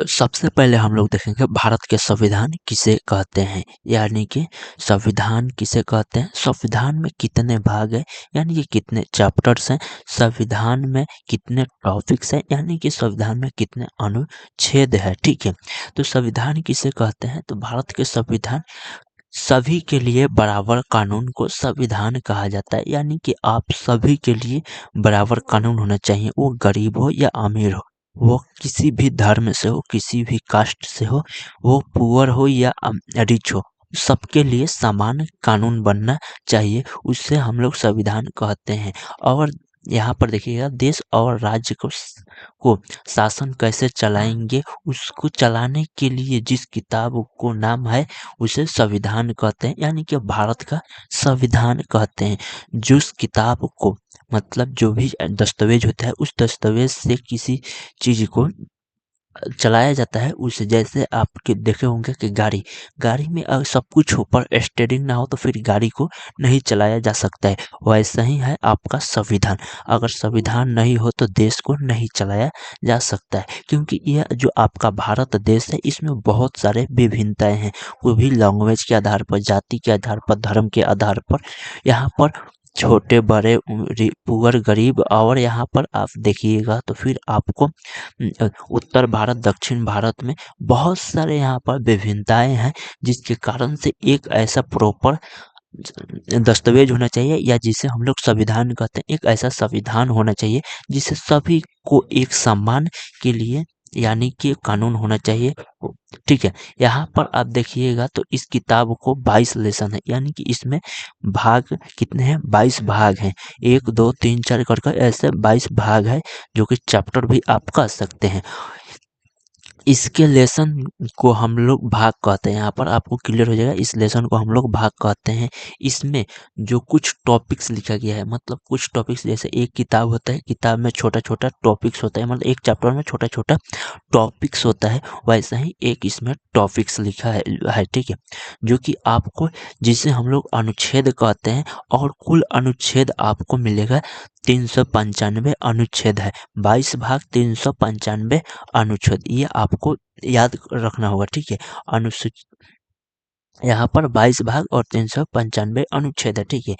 तो सबसे पहले हम लोग देखेंगे भारत के संविधान किसे कहते हैं, यानी कि संविधान किसे कहते हैं, संविधान में कितने भाग हैं, यानी कि कितने चैप्टर्स हैं, संविधान में कितने टॉपिक्स हैं, यानी कि संविधान में कितने अनुच्छेद है। ठीक है, तो संविधान किसे कहते हैं, तो भारत के संविधान सभी के लिए बराबर कानून को संविधान कहा जाता है, यानी कि आप सभी के लिए बराबर कानून होना चाहिए, वो गरीब हो या अमीर हो, वो किसी भी धर्म से हो, किसी भी कास्ट से हो, वो पुअर हो या रिच हो, सबके लिए समान कानून बनना चाहिए, उससे हम लोग संविधान कहते हैं। और यहाँ पर देखिएगा, देश और राज्य को शासन कैसे चलाएंगे, उसको चलाने के लिए जिस किताब को नाम है उसे संविधान कहते हैं, यानी कि भारत का संविधान कहते हैं। जिस किताब को, मतलब जो भी दस्तावेज होता है, उस दस्तावेज से किसी चीज को चलाया जाता है, उसे जैसे आपके देखे होंगे कि गाड़ी गाड़ी में अगर सब कुछ ऊपर स्टेयरिंग ना हो तो फिर गाड़ी को नहीं चलाया जा सकता है, वैसा ही है आपका संविधान। अगर संविधान नहीं हो तो देश को नहीं चलाया जा सकता है, क्योंकि यह जो आपका भारत देश है इसमें बहुत सारे विभिन्नताएं हैं, वो भी लैंग्वेज के आधार पर, जाति के आधार पर, धर्म के आधार पर। यहाँ पर छोटे बड़े, पुअर गरीब, और यहाँ पर आप देखिएगा तो फिर आपको उत्तर भारत, दक्षिण भारत में बहुत सारे यहाँ पर विभिन्नताएं हैं, जिसके कारण से एक ऐसा प्रॉपर दस्तावेज होना चाहिए, या जिसे हम लोग संविधान कहते हैं, एक ऐसा संविधान होना चाहिए जिसे सभी को एक सम्मान के लिए, यानी कि कानून होना चाहिए। ठीक है, यहाँ पर आप देखिएगा तो इस किताब को 22 लेसन है, यानी कि इसमें भाग कितने हैं, 22 भाग हैं, 1 2 3 4 कर ऐसे 22 भाग है, जो कि चैप्टर भी आप कह सकते हैं। इसके लेसन को हम लोग भाग कहते हैं, यहाँ पर आपको क्लियर हो जाएगा, इस लेसन को हम लोग भाग कहते हैं। इसमें जो कुछ टॉपिक्स लिखा गया है, मतलब कुछ टॉपिक्स, जैसे एक किताब होता है, किताब में छोटा छोटा टॉपिक्स होता है, मतलब एक चैप्टर में छोटा छोटा टॉपिक्स होता है, वैसा ही एक इसमें टॉपिक्स लिखा है। ठीक है, जो कि आपको, जिसे हम लोग अनुच्छेद कहते हैं, और कुल अनुच्छेद आपको मिलेगा 395 अनुच्छेद है, 22 भाग 395 अनुच्छेद, ये आपको याद रखना होगा। ठीक है, अनुसूचित, यहाँ पर 22 भाग और 395 अनुच्छेद है। ठीक है,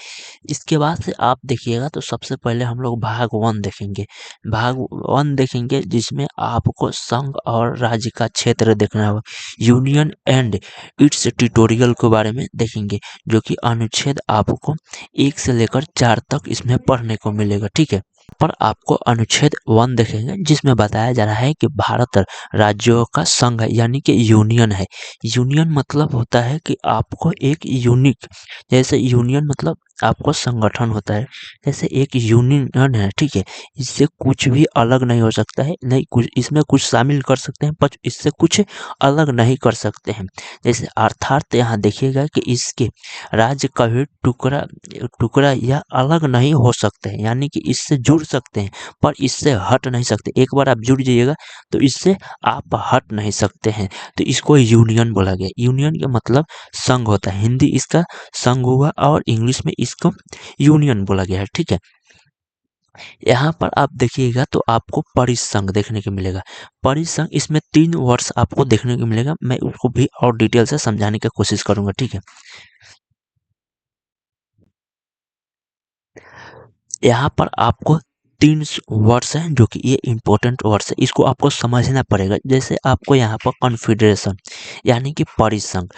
इसके बाद से आप देखिएगा तो सबसे पहले हम लोग भाग 1 देखेंगे। भाग 1 देखेंगे जिसमें आपको संघ और राज्य का क्षेत्र देखना होगा, यूनियन एंड इट्स टेरिटोरियल के बारे में देखेंगे, जो कि अनुच्छेद आपको 1 से लेकर 4 तक इसमें पढ़ने को मिलेगा। ठीक है, पर आपको अनुच्छेद 1 देखेंगे जिसमें बताया जा रहा है कि भारत राज्यों का संघ है, यानी कि यूनियन है। यूनियन मतलब होता है कि आपको एक यूनिक, जैसे यूनियन मतलब आपको संगठन होता है, जैसे एक यूनियन है। ठीक है, इससे कुछ भी अलग नहीं हो सकता है, नहीं कुछ इसमें कुछ शामिल कर सकते हैं पर इससे कुछ अलग नहीं कर सकते हैं। जैसे अर्थात यहाँ देखिएगा कि इसके राज्य कभी टुकड़ा टुकड़ा या अलग नहीं हो सकते हैं, यानी कि इससे जुड़ सकते हैं पर इससे हट नहीं सकते। एक बार आप जुड़ जाइएगा तो इससे आप हट नहीं सकते हैं, तो इसको यूनियन बोला गया। यूनियन का मतलब संघ होता है, हिंदी इसका संघ हुआ और इंग्लिश में इसको यूनियन बोला गया है। ठीक है, यहाँ पर आप देखिएगा तो आपको परिसंघ देखने को मिलेगा। परिसंघ, इसमें 3 वर्ड्स आपको देखने को मिलेगा, मैं उसको भी और डिटेल से समझाने की कोशिश करूंगा। ठीक है, यहाँ पर आपको 3 वर्ड्स हैं, जो कि ये इंपॉर्टेंट वर्ड्स है, इसको आपको समझना पड़ेगा। जैसे आपको यहाँ पर कॉन्फेडरेशन यानी कि परिसंघ,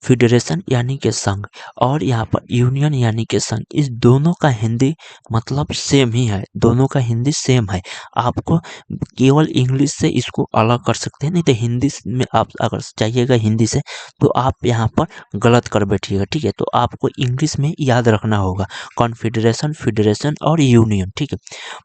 फेडरेशन यानी कि संघ, और यहाँ पर यूनियन यानी कि संघ, इस दोनों का हिंदी मतलब सेम ही है, दोनों का हिंदी सेम है। आपको केवल इंग्लिश से इसको अलग कर सकते हैं, नहीं तो हिंदी में आप अगर चाहिएगा हिंदी से तो आप यहाँ पर गलत कर बैठिएगा। ठीक है, तो आपको इंग्लिश में याद रखना होगा, कॉन्फेडरेशन, फेडरेशन और यूनियन। ठीक है,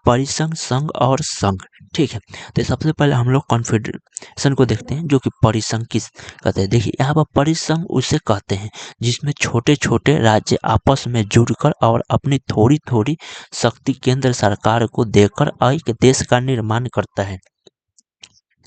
परिसंघ, संघ और संघ। ठीक है, तो सबसे पहले हम लोग कॉन्फेडरेशन को देखते हैं, जो कि परिसंघ किस कहते हैं। देखिए, यहाँ पर परिसंघ उसे कहते हैं जिसमें छोटे छोटे राज्य आपस में जुड़कर और अपनी थोड़ी थोड़ी शक्ति केंद्र सरकार को देकर एक देश का निर्माण करता है।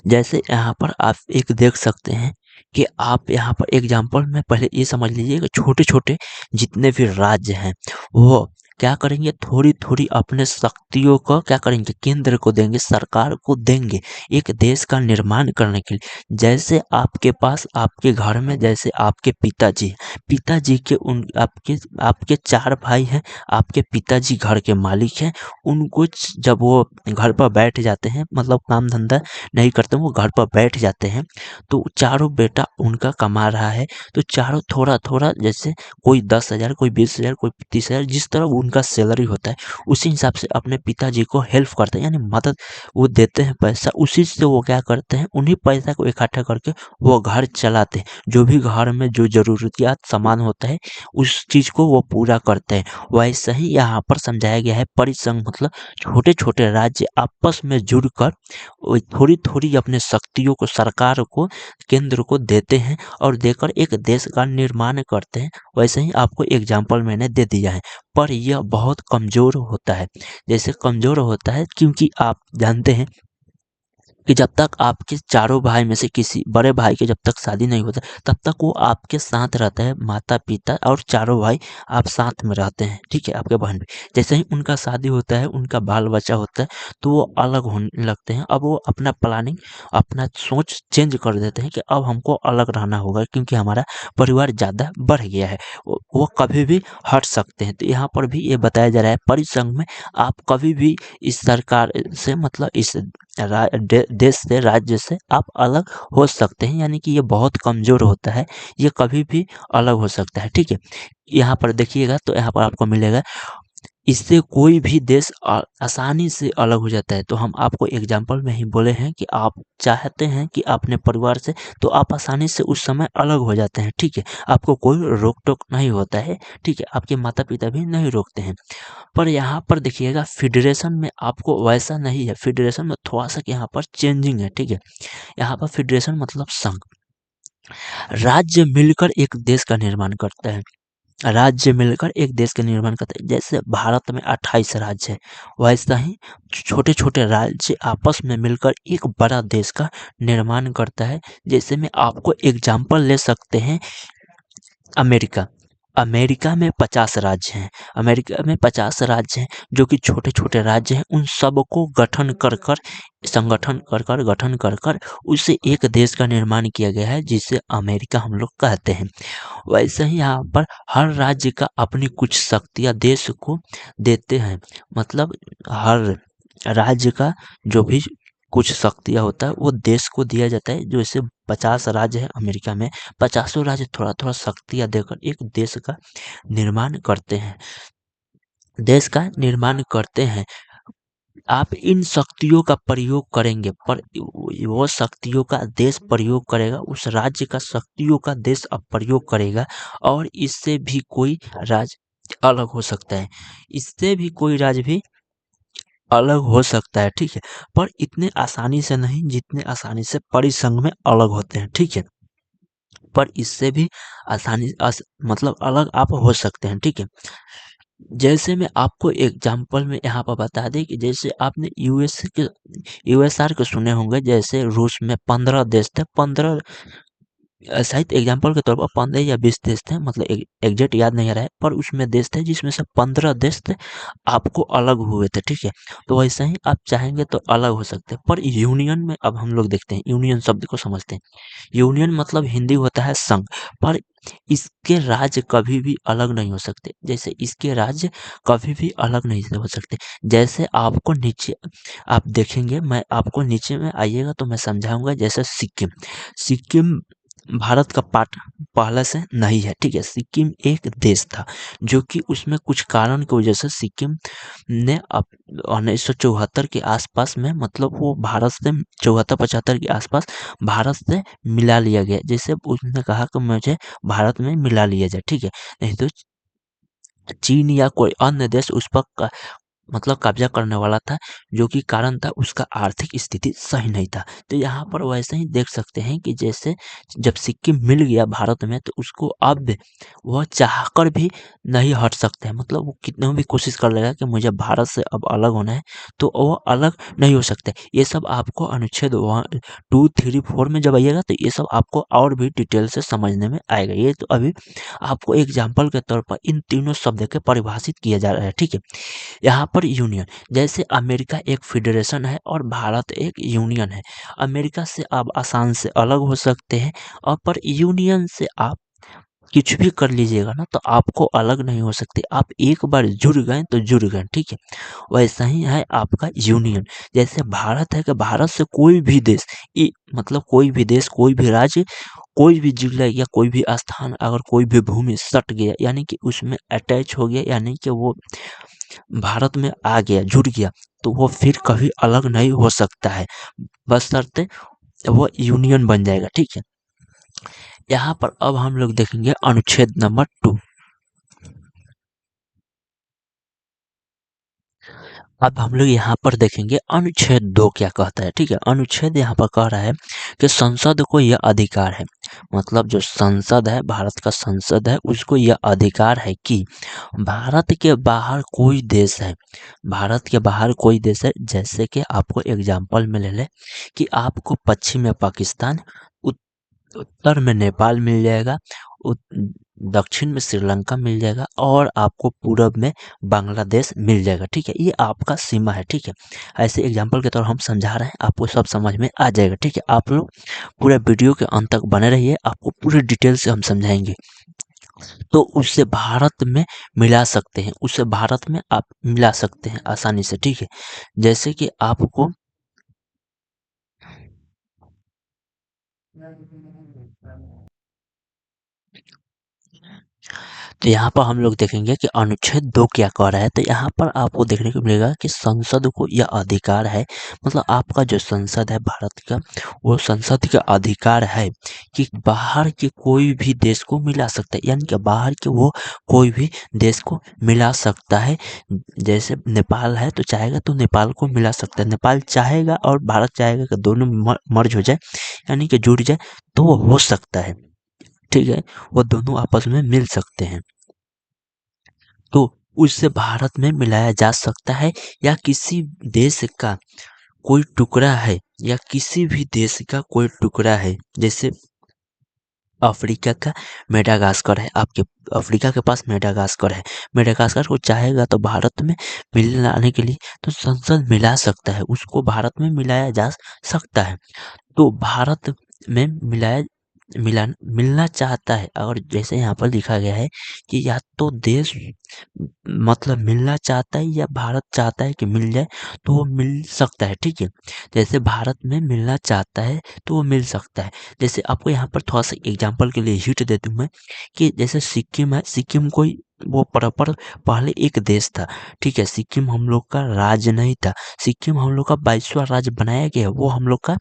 जैसे यहाँ पर आप एक देख सकते हैं कि आप यहाँ पर एग्जाम्पल में पहले ये समझ लीजिए कि छोटे छोटे जितने भी राज्य हैं वो क्या करेंगे, थोड़ी-थोड़ी अपने शक्तियों को क्या करेंगे, केंद्र को देंगे, सरकार को देंगे, एक देश का निर्माण करने के लिए। जैसे आपके पास आपके घर में जैसे आपके पिताजी हैं, पिताजी के उन आपके आपके 4 भाई हैं, आपके पिताजी घर के मालिक हैं, उनको जब वो घर पर बैठ जाते हैं, मतलब काम-धंधा नहीं करते, वो घर पर बैठ जाते हैं, तो चारों बेटा उनका कमा रहा है, तो चारों थोड़ा-थोड़ा जैसे कोई 10,000, कोई 20,000, कोई 30,000, जिस तरह उनका सैलरी होता है, उसी हिसाब से अपने पिताजी को हेल्प करते हैं, यानी मदद वो देते हैं पैसा, उसी से वो क्या करते हैं, उन्हीं पैसा को इकट्ठा करके वो घर चलाते हैं। जो भी घर में जो ज़रूरियात सामान होता है, उस चीज़ को वो पूरा करते हैं। वैसे ही यहाँ पर समझाया गया है, परिसंघ मतलब छोटे-छोटे राज्य आपस में जुड़कर वो थोड़ी-थोड़ी अपने शक्तियों को सरकार को, केंद्र को देते हैं और देकर एक देश का निर्माण करते हैं। वैसे ही आपको एग्जाम्पल मैंने दे दिया है, पर यह बहुत कमज़ोर होता है। जैसे कमज़ोर होता है क्योंकि आप जानते हैं कि जब तक आपके चारों भाई में से किसी बड़े भाई की जब तक शादी नहीं होता, तब तक वो आपके साथ रहता है, माता-पिता और चारों भाई आप साथ में रहते हैं, ठीक है? आपके बहन भी। जैसे ही उनका शादी होता है, उनका बाल-बच्चा होता है, तो वो अलग होने लगते हैं। अब वो अपना प्लानिंग, अपना सोच चेंज कर देते हैं कि अब हमको अलग रहना होगा क्योंकि हमारा परिवार ज़्यादा बढ़ गया है। वो कभी भी हट सकते हैं। तो यहाँ पर भी ये बताया जा रहा है, परिसंघ में आप कभी भी इस सरकार से मतलब इस देश से, राज्य से आप अलग हो सकते हैं, यानी कि ये बहुत कमज़ोर होता है, ये कभी भी अलग हो सकता है, ठीक है? यहाँ पर देखिएगा तो यहाँ पर आपको मिलेगा, इससे कोई भी देश आसानी से अलग हो जाता है। तो हम आपको एग्जाम्पल में ही बोले हैं कि आप चाहते हैं कि अपने परिवार से, तो आप आसानी से उस समय अलग हो जाते हैं, ठीक है? आपको कोई रोक-टोक नहीं होता है, ठीक है? आपके माता-पिता भी नहीं रोकते हैं। पर यहाँ पर देखिएगा, फेडरेशन में आपको वैसा नहीं है, फेडरेशन में थोड़ा-सा यहाँ पर चेंजिंग है, ठीक है? यहाँ पर फेडरेशन मतलब संघ, राज्य मिलकर एक देश का निर्माण करता है। राज्य मिलकर एक देश का निर्माण करते हैं। जैसे भारत में 28 राज्य है, वैसा ही छोटे-छोटे राज्य आपस में मिलकर एक बड़ा देश का निर्माण करता है। जैसे मैं आपको एग्जांपल ले सकते हैं, अमेरिका। अमेरिका में 50 राज्य हैं। अमेरिका में 50 राज्य हैं, जो कि छोटे-छोटे राज्य हैं। उन सबको संगठन कर गठन कर उसे एक देश का निर्माण किया गया है, जिसे अमेरिका हम लोग कहते हैं। वैसे ही यहाँ पर हर राज्य का अपनी कुछ शक्तियाँ देश को देते हैं। मतलब हर राज्य का जो भी कुछ शक्तियाँ होता है, वो देश को दिया जाता है। जैसे 50 राज्य है अमेरिका में, 50 राज्य थोड़ा-थोड़ा शक्तियाँ देकर एक देश का निर्माण करते हैं। देश का निर्माण करते हैं। आप इन शक्तियों का प्रयोग करेंगे, पर वो शक्तियों का देश प्रयोग करेगा, उस राज्य का शक्तियों का देश अब प्रयोग करेगा, और इससे भी कोई राज्य अलग हो सकता है। इससे भी कोई राज्य भी अलग हो सकता है, ठीक है? पर इतने आसानी से नहीं, जितने आसानी से परिसंघ में अलग होते हैं, ठीक है? पर इससे भी मतलब अलग आप हो सकते हैं, ठीक है? जैसे मैं आपको एग्जांपल में यहाँ पर बता दें कि जैसे आपने यूएसआर के सुने होंगे, जैसे रूस में 15 देश थे, 15 शायद एग्जांपल के तौर पर 15 या 20 देश थे, मतलब एग्जैक्ट याद नहीं आ रहा है, पर उसमें देश थे जिसमें से 15 देश थे आपको अलग हुए थे, ठीक है? तो वैसे ही आप चाहेंगे तो अलग हो सकते हैं। पर यूनियन में अब हम लोग देखते हैं, यूनियन शब्द को समझते हैं। यूनियन मतलब हिंदी होता है संघ, पर इसके राज्य कभी भी अलग नहीं हो सकते। जैसे इसके राज्य कभी भी अलग नहीं से हो सकते। जैसे आपको नीचे आप देखेंगे, मैं आपको नीचे में आइएगा तो मैं समझाऊँगा। जैसे सिक्किम, सिक्किम भारत का पार्ट पहले से नहीं है, ठीक है? सिक्किम एक देश था, जो कि उसमें कुछ कारण की वजह से सिक्किम ने 1974 के आसपास में, मतलब वो भारत से 74-75 के आसपास भारत से मिला लिया गया। जैसे उसने कहा कि मुझे भारत में मिला लिया जाए, ठीक है? नहीं तो चीन या कोई अन्य देश उस पर मतलब कब्जा करने वाला था, जो कि कारण था उसका आर्थिक स्थिति सही नहीं था। तो यहाँ पर वैसे ही देख सकते हैं कि जैसे जब सिक्किम मिल गया भारत में तो उसको अब वह चाहकर भी नहीं हट सकते हैं। मतलब वो कितना भी कोशिश कर लेगा कि मुझे भारत से अब अलग होना है, तो वो अलग नहीं हो सकते। ये सब आपको अनुच्छेद 1, 2, 3, 4 में जब आइएगा तो ये सब आपको और भी डिटेल से समझने में आएगा। ये तो अभी आपको एग्जाम्पल के तौर पर इन तीनों शब्द के परिभाषित किया जा रहा है, ठीक है। यहाँ पर यूनियन, जैसे अमेरिका एक फेडरेशन है और भारत एक यूनियन है। अमेरिका से आप आसान से अलग हो सकते हैं, और पर यूनियन से आप कुछ भी कर लीजिएगा ना तो आपको अलग नहीं हो सकते। आप एक बार जुड़ गए तो जुड़ गए, ठीक है। वैसा ही है आपका यूनियन। जैसे भारत है कि भारत से कोई भी देश मतलब कोई भी देश, कोई भी राज्य, कोई भी जिला या कोई भी स्थान, अगर कोई भी भूमि सट गया यानी कि उसमें अटैच हो गया, यानी कि वो भारत में आ गया, जुड़ गया, तो वो फिर कभी अलग नहीं हो सकता है, बशर्ते वो यूनियन बन जाएगा, ठीक है। यहाँ पर अब हम लोग देखेंगे अनुच्छेद नंबर 2। अब हम लोग यहाँ पर देखेंगे अनुच्छेद 2 क्या कहता है, ठीक है। अनुच्छेद यहाँ पर कह रहा है कि संसद को यह अधिकार है, मतलब जो संसद है, भारत का संसद है, उसको यह अधिकार है कि भारत के बाहर कोई देश है, भारत के बाहर कोई देश है, जैसे कि आपको एग्जांपल में ले ले कि आपको पश्चिम में पाकिस्तान, उत्तर में नेपाल मिल जाएगा, दक्षिण में श्रीलंका मिल जाएगा, और आपको पूरब में बांग्लादेश मिल जाएगा, ठीक है। ये आपका सीमा है, ठीक है। ऐसे एग्जांपल के तौर हम समझा रहे हैं, आपको सब समझ में आ जाएगा, ठीक है। आप लोग पूरा वीडियो के अंत तक बने रहिए, आपको पूरी डिटेल से हम समझाएंगे। तो उससे भारत में मिला सकते हैं, उससे भारत में आप मिला सकते हैं आसानी से, ठीक है। जैसे कि आपको तो यहाँ पर हम लोग देखेंगे कि अनुच्छेद 2 क्या कह रहा है। तो यहाँ पर आपको देखने को मिलेगा कि संसद को यह अधिकार है, मतलब आपका जो संसद है भारत का, वो संसद का अधिकार है कि बाहर के कोई भी देश को मिला सकता है, यानी कि बाहर के वो कोई भी देश को मिला सकता है। जैसे नेपाल है तो चाहेगा तो नेपाल को मिला सकता है, नेपाल चाहेगा और भारत चाहेगा कि दोनों मर्ज हो जाए, यानी कि जुड़ जाए, तो वो हो सकता है, ठीक है। वो दोनों आपस में मिल सकते हैं, तो उससे भारत में मिलाया जा सकता है। या किसी देश का कोई टुकड़ा है, या किसी भी देश का कोई टुकड़ा है, जैसे अफ्रीका का मेडागास्कर है, आपके अफ्रीका के पास मेडागास्कर है, मेडागास्कर को चाहेगा तो भारत में मिलाने के लिए तो संसद मिला सकता है, उसको भारत में मिलाया जा सकता है। तो भारत में मिलना चाहता है, अगर जैसे यहाँ पर लिखा गया है कि या तो देश मतलब मिलना चाहता है या भारत चाहता है कि मिल जाए, तो वो मिल सकता है, ठीक है। जैसे भारत में मिलना चाहता है तो वो मिल सकता है। जैसे आपको यहाँ पर थोड़ा सा एग्जांपल के लिए हिंट दे दूं मैं कि जैसे सिक्किम है, सिक्किम कोई वो प्रॉपर पहले एक देश था, ठीक है। सिक्किम हम लोग का राज्य नहीं था, सिक्किम हम लोग का 22वां राज्य बनाया गया है, वो हम लोग का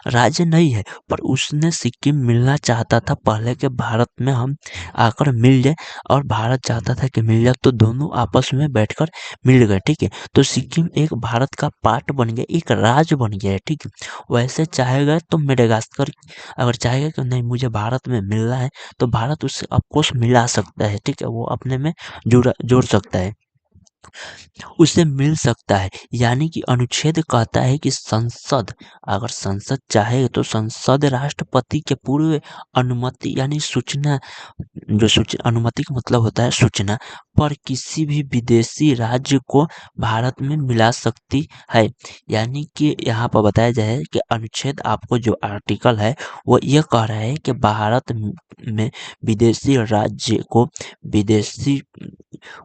राज्य नहीं है। पर उसने सिक्किम मिलना चाहता था पहले के भारत में हम आकर मिल जाए, और भारत चाहता था कि मिल जाए, तो दोनों आपस में बैठकर मिल गए, ठीक है। तो सिक्किम एक भारत का पार्ट बन गया, एक राज्य बन गया है, ठीक है। वैसे चाहेगा तो मेडागास्कर अगर चाहेगा कि नहीं मुझे भारत में मिलना है, तो भारत उससे ऑफकोर्स मिला सकता है, ठीक है। वो अपने में जोड़ सकता है, उससे मिल सकता है। यानी कि अनुच्छेद कहता है कि संसद, अगर संसद चाहे तो संसद राष्ट्रपति के पूर्व अनुमति यानी सूचना, जो अनुमति का मतलब होता है सूचना, पर किसी भी विदेशी राज्य को भारत में मिला सकती है। यानी कि यहाँ पर बताया जाए कि अनुच्छेद आपको जो आर्टिकल है वो ये कह रहा है कि भारत में विदेशी राज्य को, विदेशी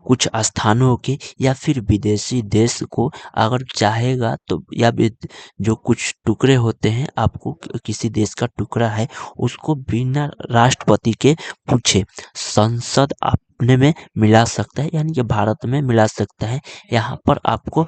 कुछ स्थानों के या फिर विदेशी देश को अगर चाहेगा तो, या जो कुछ टुकड़े होते हैं, आपको किसी देश का टुकड़ा है, उसको बिना राष्ट्रपति के पूछे संसद अपने में मिला सकता है, यानी कि भारत में मिला सकता है। यहाँ पर आपको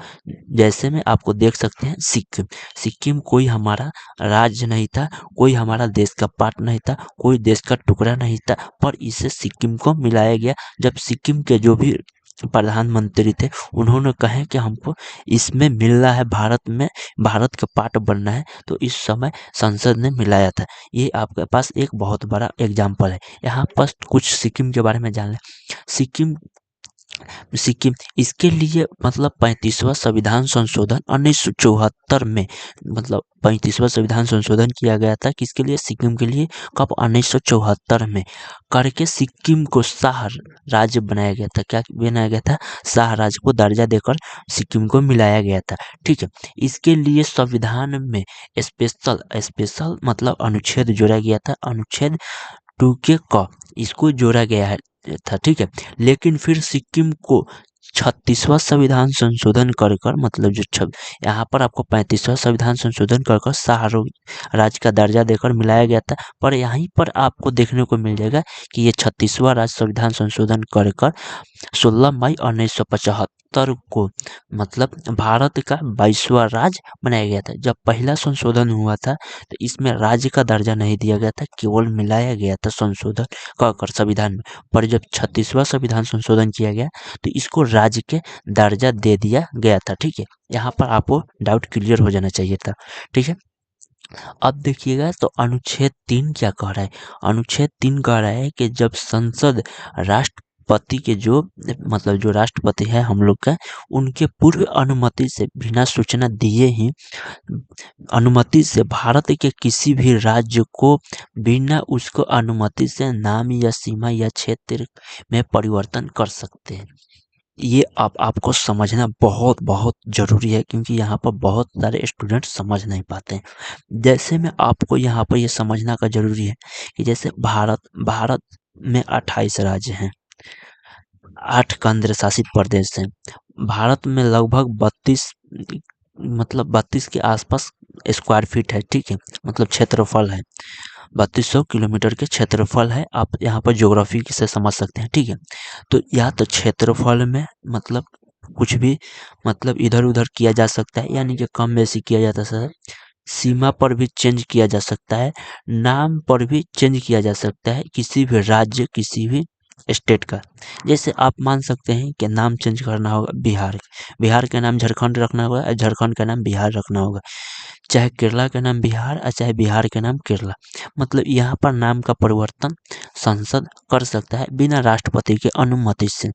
जैसे में आपको देख सकते हैं सिक्किम, सिक्किम कोई हमारा राज्य नहीं था, कोई हमारा देश का पार्ट नहीं था, कोई देश का टुकड़ा नहीं था, पर इसे सिक्किम को मिलाया गया। जब सिक्किम के जो भी प्रधानमंत्री थे, उन्होंने कहे कि हमको इसमें मिलना है, भारत में भारत का पार्ट बनना है, तो इस समय संसद ने मिलाया था। ये आपके पास एक बहुत बड़ा एग्जाम्पल है। यहाँ पर कुछ सिक्किम के बारे में जान लें। सिक्किम सिक्किम इसके लिए मतलब 35वां संविधान संशोधन 1974 में, मतलब 35वां संविधान संशोधन किया गया था किसके लिए, सिक्किम के लिए। कब, 1974 में करके सिक्किम को शाह राज्य बनाया गया था। क्या बनाया गया था, शाह राज्य को दर्जा देकर सिक्किम को मिलाया गया था। ठीक है, इसके लिए संविधान में स्पेशल स्पेशल मतलब अनुच्छेद जोड़ा गया था, अनुच्छेद 2K क इसको जोड़ा गया है था। ठीक है, लेकिन फिर सिक्किम को 36वां संविधान संशोधन कर कर मतलब जो यहाँ पर आपको 35वां संविधान संशोधन कर कर शाह राज्य का दर्जा देकर मिलाया गया था। पर यहीं पर आपको देखने को मिल जाएगा कि ये 36वां राज्य संविधान संशोधन कर कर 16 मई 1975 को मतलब भारत का 22वां राज्य बनाया गया था। जब पहला संशोधन हुआ था तो इसमें राज्य का दर्जा नहीं दिया गया था, केवल मिलाया गया था संशोधन कर संविधान में। पर जब 36वां संविधान संशोधन किया गया तो इसको राज्य के दर्जा दे दिया गया था। ठीक है, यहाँ पर आपको डाउट क्लियर हो जाना चाहिए था। ठीक है, अब देखिएगा तो अनुच्छेद 3 क्या कह रहा है। अनुच्छेद 3 कह रहा है कि जब संसद राष्ट्रपति के जो मतलब जो राष्ट्रपति है हम लोग का, उनके पूर्व अनुमति से बिना सूचना दिए ही अनुमति से भारत के किसी भी राज्य को बिना उसको अनुमति से नाम या सीमा या क्षेत्र में परिवर्तन कर सकते हैं। ये आपको समझना बहुत बहुत ज़रूरी है, क्योंकि यहाँ पर बहुत सारे स्टूडेंट समझ नहीं पाते हैं। जैसे में आपको यहाँ पर ये समझना का ज़रूरी है कि जैसे भारत भारत में 28 राज्य हैं, 8 केंद्र शासित प्रदेश हैं। भारत में लगभग 32 मतलब 32 के आसपास स्क्वायर फीट है। ठीक है, मतलब क्षेत्रफल है, 3200 किलोमीटर के क्षेत्रफल है। आप यहाँ पर ज्योग्राफी से समझ सकते हैं। ठीक है, तो या तो क्षेत्रफल में मतलब कुछ भी मतलब इधर उधर किया जा सकता है, यानी कि कम बेसी किया जाता है। सीमा पर भी चेंज किया जा सकता है, नाम पर भी चेंज किया जा सकता है, किसी भी राज्य किसी भी स्टेट का। जैसे आप मान सकते हैं कि नाम चेंज करना होगा बिहार, बिहार का नाम झारखंड रखना होगा, झारखंड का नाम बिहार रखना होगा। चाहे केरला का नाम बिहार और चाहे बिहार का नाम केरला, मतलब यहाँ पर नाम का परिवर्तन संसद कर सकता है बिना राष्ट्रपति के अनुमति से।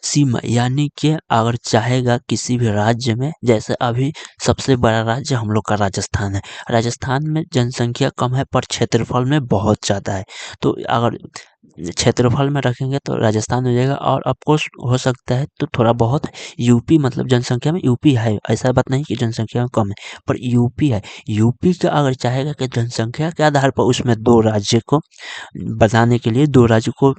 सीमा यानी कि अगर चाहेगा किसी भी राज्य में, जैसे अभी सबसे बड़ा राज्य हम लोग का राजस्थान है। राजस्थान में जनसंख्या कम है पर क्षेत्रफल में बहुत ज़्यादा है। तो अगर क्षेत्रफल में रखेंगे तो राजस्थान हो जाएगा, और ऑफकोर्स हो सकता है तो थोड़ा बहुत यूपी, मतलब जनसंख्या में यूपी है, ऐसा बात नहीं कि जनसंख्या में कम है, पर यूपी है। यूपी का अगर चाहेगा कि जनसंख्या के आधार पर उसमें दो राज्य को बताने के लिए, दो राज्य को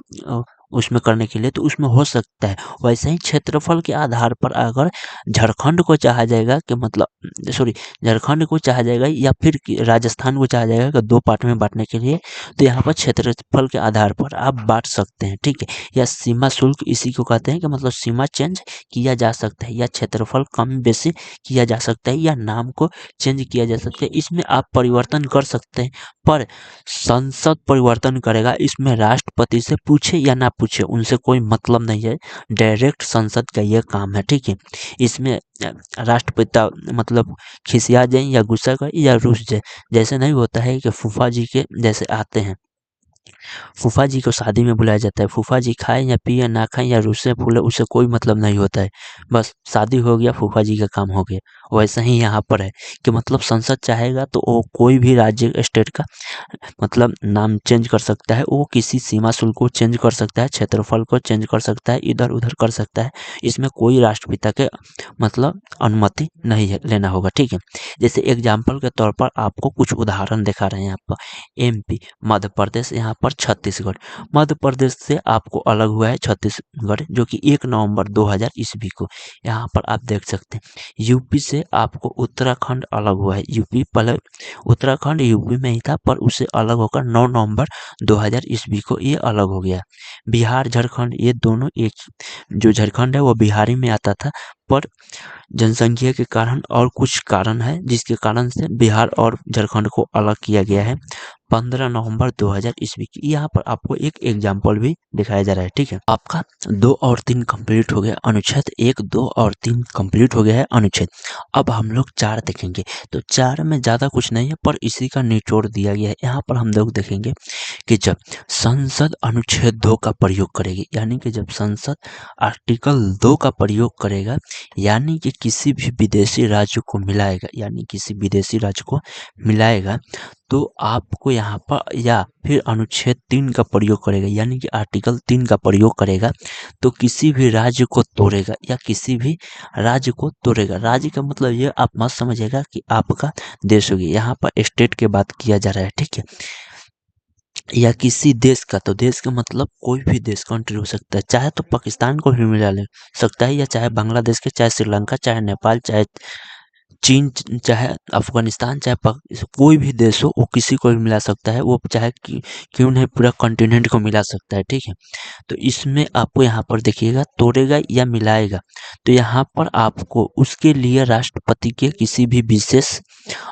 उसमें करने के लिए, तो उसमें हो सकता है। वैसे ही क्षेत्रफल के आधार पर अगर झारखंड को चाहा जाएगा कि मतलब सॉरी झारखंड को चाहा जाएगा या फिर राजस्थान को चाहा जाएगा कि दो पार्ट में बांटने के लिए, तो यहाँ पर क्षेत्रफल के आधार पर आप बांट सकते हैं। ठीक है, या सीमा शुल्क इसी को कहते हैं कि मतलब सीमा चेंज किया जा सकता है, या क्षेत्रफल कम बेसी किया जा सकता है, या नाम को चेंज किया जा सकता है। इसमें आप परिवर्तन कर सकते हैं, पर संसद परिवर्तन करेगा। इसमें राष्ट्रपति से पूछे या ना पूछे उनसे कोई मतलब नहीं है, डायरेक्ट संसद का ये काम है। ठीक है, इसमें राष्ट्रपिता मतलब खिसिया जाए या गुस्सा करे या रुस जाए, जैसे नहीं होता है कि फूफा जी के जैसे आते हैं, फूफा जी को शादी में बुलाया जाता है, फूफा जी खाएं या पिए ना खाएं या रूसे फूले उससे कोई मतलब नहीं होता है, बस शादी हो गया, फूफा जी का काम हो गया। वैसा ही यहाँ पर है कि मतलब संसद चाहेगा तो वो कोई भी राज्य स्टेट का मतलब नाम चेंज कर सकता है, वो किसी सीमा शुल्क को चेंज कर सकता है, क्षेत्रफल को चेंज कर सकता है, इधर उधर कर सकता है। इसमें कोई राष्ट्रपिता के मतलब अनुमति नहीं है लेना होगा। ठीक है, जैसे एग्जाम्पल के तौर पर आपको कुछ उदाहरण दिखा रहे हैं यहाँ पर। एमपी मध्य प्रदेश, यहाँ पर छत्तीसगढ़। मध्य प्रदेश से आपको अलग हुआ है छत्तीसगढ़, जो कि 1 नवंबर 2000 ईस्वी को, यहाँ पर आप देख सकते हैं। यूपी से आपको उत्तराखंड अलग हुआ है। यूपी पहले उत्तराखंड यूपी में ही था, पर उससे अलग होकर 9 नवंबर 2000 ईस्वी को ये अलग हो गया। बिहार झारखंड ये दोनों एक, जो झारखंड है वो बिहारी में आता था, पर जनसंख्या के कारण और कुछ कारण है जिसके कारण से बिहार और झारखंड को अलग किया गया है। 15 नवंबर 2000 ईस्वी की। यहाँ पर आपको एक एग्जाम्पल भी दिखाया जा रहा है, ठीक है। आपका 2 और 3 कंप्लीट हो गया अनुच्छेद 1, 2 और 3 कंप्लीट हो गया है अनुच्छेद। अब हम लोग 4 देखेंगे। तो 4 में ज़्यादा कुछ नहीं है, पर इसी का निचोड़ दिया गया है। यहाँ पर हम लोग देखेंगे कि जब संसद अनुच्छेद 2 का प्रयोग करेगी, यानी कि जब संसद आर्टिकल 2 का प्रयोग करेगा, यानी कि किसी भी विदेशी राज्य को मिलाएगा, यानी किसी विदेशी राज्य को मिलाएगा, तो आपको यहाँ पर, या फिर अनुच्छेद 3 का प्रयोग करेगा, यानी कि आर्टिकल 3 का प्रयोग करेगा, तो किसी भी राज्य को तोड़ेगा या किसी भी राज्य को तोड़ेगा। राज्य का मतलब ये आप मत समझिएगा कि आपका देश होगी, यहाँ पर स्टेट की बात किया जा रहा है, ठीक है। या किसी देश का, तो देश का मतलब कोई भी देश, कंट्री हो सकता है, चाहे तो पाकिस्तान को भी मिला ले सकता है, या चाहे बांग्लादेश के, चाहे श्रीलंका, चाहे नेपाल, चाहे चीन, चाहे अफगानिस्तान, चाहे कोई भी देश हो, वो किसी को भी मिला सकता है। वो चाहे क्यों नहीं पूरा कॉन्टिनेंट को मिला सकता है, ठीक है। तो इसमें आपको यहाँ पर देखिएगा तोड़ेगा या मिलाएगा, तो यहाँ पर आपको उसके लिए राष्ट्रपति के किसी भी विशेष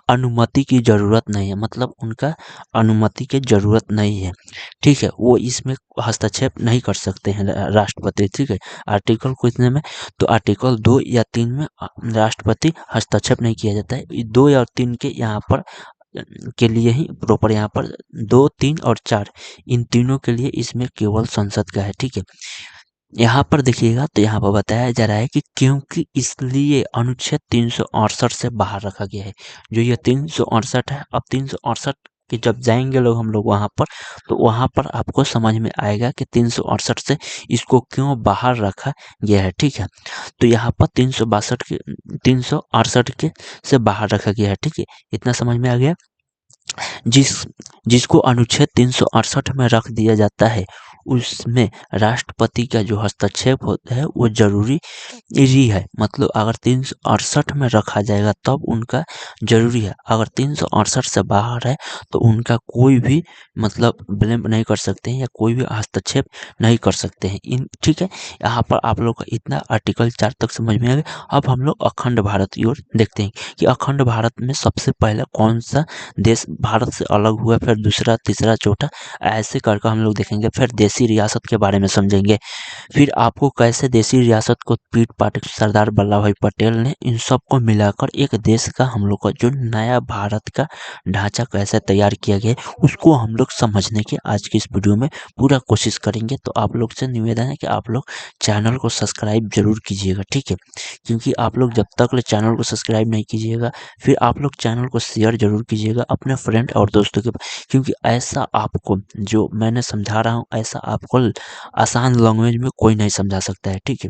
अनुमति की ज़रूरत नहीं है, मतलब उनका अनुमति की ज़रूरत नहीं है, ठीक है। वो इसमें हस्तक्षेप नहीं कर सकते हैं राष्ट्रपति, ठीक है। आर्टिकल को इतने में, तो आर्टिकल 2 या 3 में राष्ट्रपति हस्तक्षेप नहीं किया जाता है। 2 या 3 के यहाँ पर के लिए ही प्रॉपर, यहाँ पर 2, 3 और 4, इन तीनों के लिए इसमें केवल संसद का है, ठीक है। यहाँ पर देखिएगा, तो यहाँ पर बताया जा रहा है कि क्योंकि इसलिए अनुच्छेद 368 से बाहर रखा गया है। जो ये 368 है, अब 368 के जब जाएंगे लोग हम लोग वहाँ पर, तो वहाँ पर आपको समझ में आएगा कि 368 से इसको क्यों बाहर रखा गया है, ठीक है। तो यहाँ पर 368 के से बाहर रखा गया है, ठीक है। इतना समझ में आ गया। जिसको अनुच्छेद 368 में रख दिया जाता है, उसमें राष्ट्रपति का जो हस्तक्षेप होता है वो जरूरी ही है। मतलब अगर 368 में रखा जाएगा तब उनका जरूरी है, अगर 368 से बाहर है तो उनका कोई भी मतलब ब्लेम नहीं कर सकते हैं या कोई भी हस्तक्षेप नहीं कर सकते हैं। इन ठीक है, यहाँ पर आप लोग का इतना आर्टिकल 4 तक समझ में आ गया। अब हम लोग अखंड भारत की ओर देखते हैं कि अखंड भारत में सबसे पहले कौन सा देश भारत से अलग हुआ, फिर दूसरा, तीसरा, चौथा, ऐसे करके हम लोग देखेंगे। फिर देसी रियासत के बारे में समझेंगे, फिर आपको कैसे देसी रियासत को पीट पाट सरदार वल्लभ भाई पटेल ने इन सबको मिलाकर एक देश का हम लोग का जो नया भारत का ढांचा कैसे तैयार किया गया उसको हम लोग समझने की आज की इस वीडियो में पूरा कोशिश करेंगे। तो आप लोग से निवेदन है कि आप लोग चैनल को सब्सक्राइब जरूर कीजिएगा, ठीक है। क्योंकि आप लोग जब तक चैनल को सब्सक्राइब नहीं कीजिएगा, फिर आप लोग चैनल को शेयर जरूर कीजिएगा अपने फ्रेंड और दोस्तों के, क्योंकि ऐसा आपको जो मैंने समझा रहा हूँ ऐसा आपको आसान लैंग्वेज में कोई नहीं समझा सकता है, ठीक है।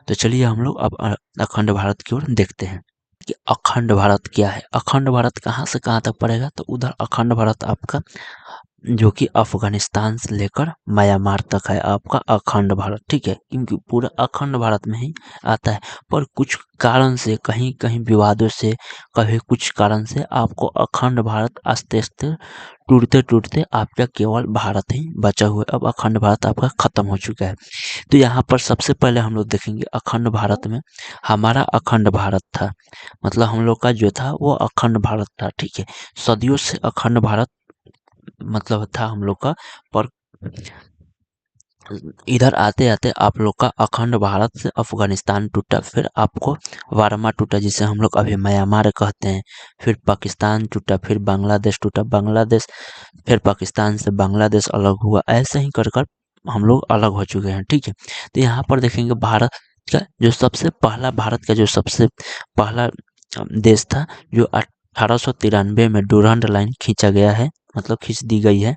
तो चलिए हम लोग अब अखंड भारत की ओर देखते हैं कि अखंड भारत क्या है। अखंड भारत कहाँ से कहाँ तक पड़ेगा, तो उधर अखंड भारत आपका जो कि अफगानिस्तान से लेकर म्यांमार तक है आपका अखंड भारत, ठीक है। क्योंकि पूरा अखंड भारत में ही आता है, पर कुछ कारण से, कहीं कहीं विवादों से, कभी कुछ कारण से आपको अखंड भारत आस्ते आस्ते टूटते टूटते आपका केवल भारत ही बचा हुआ है। अब अखंड भारत आपका खत्म हो चुका है। तो यहाँ पर सबसे पहले हम लोग देखेंगे अखंड भारत में हमारा अखंड भारत था, मतलब हम लोग का जो था वो अखंड भारत था, ठीक है। सदियों से अखंड भारत मतलब था हम लोग का। पर इधर आते आते आप लोग का अखंड भारत से अफगानिस्तान टूटा, फिर आपको वारमा टूटा जिसे हम लोग अभी म्यांमार कहते हैं, फिर पाकिस्तान टूटा, फिर बांग्लादेश टूटा, बांग्लादेश, फिर पाकिस्तान से बांग्लादेश अलग हुआ, ऐसे ही कर कर हम लोग अलग हो चुके हैं, ठीक है। तो यहाँ पर देखेंगे भारत का जो सबसे पहला, भारत का जो सबसे पहला देश था, जो 1893 में डूरंड लाइन खींचा गया है, मतलब खींच दी गई है,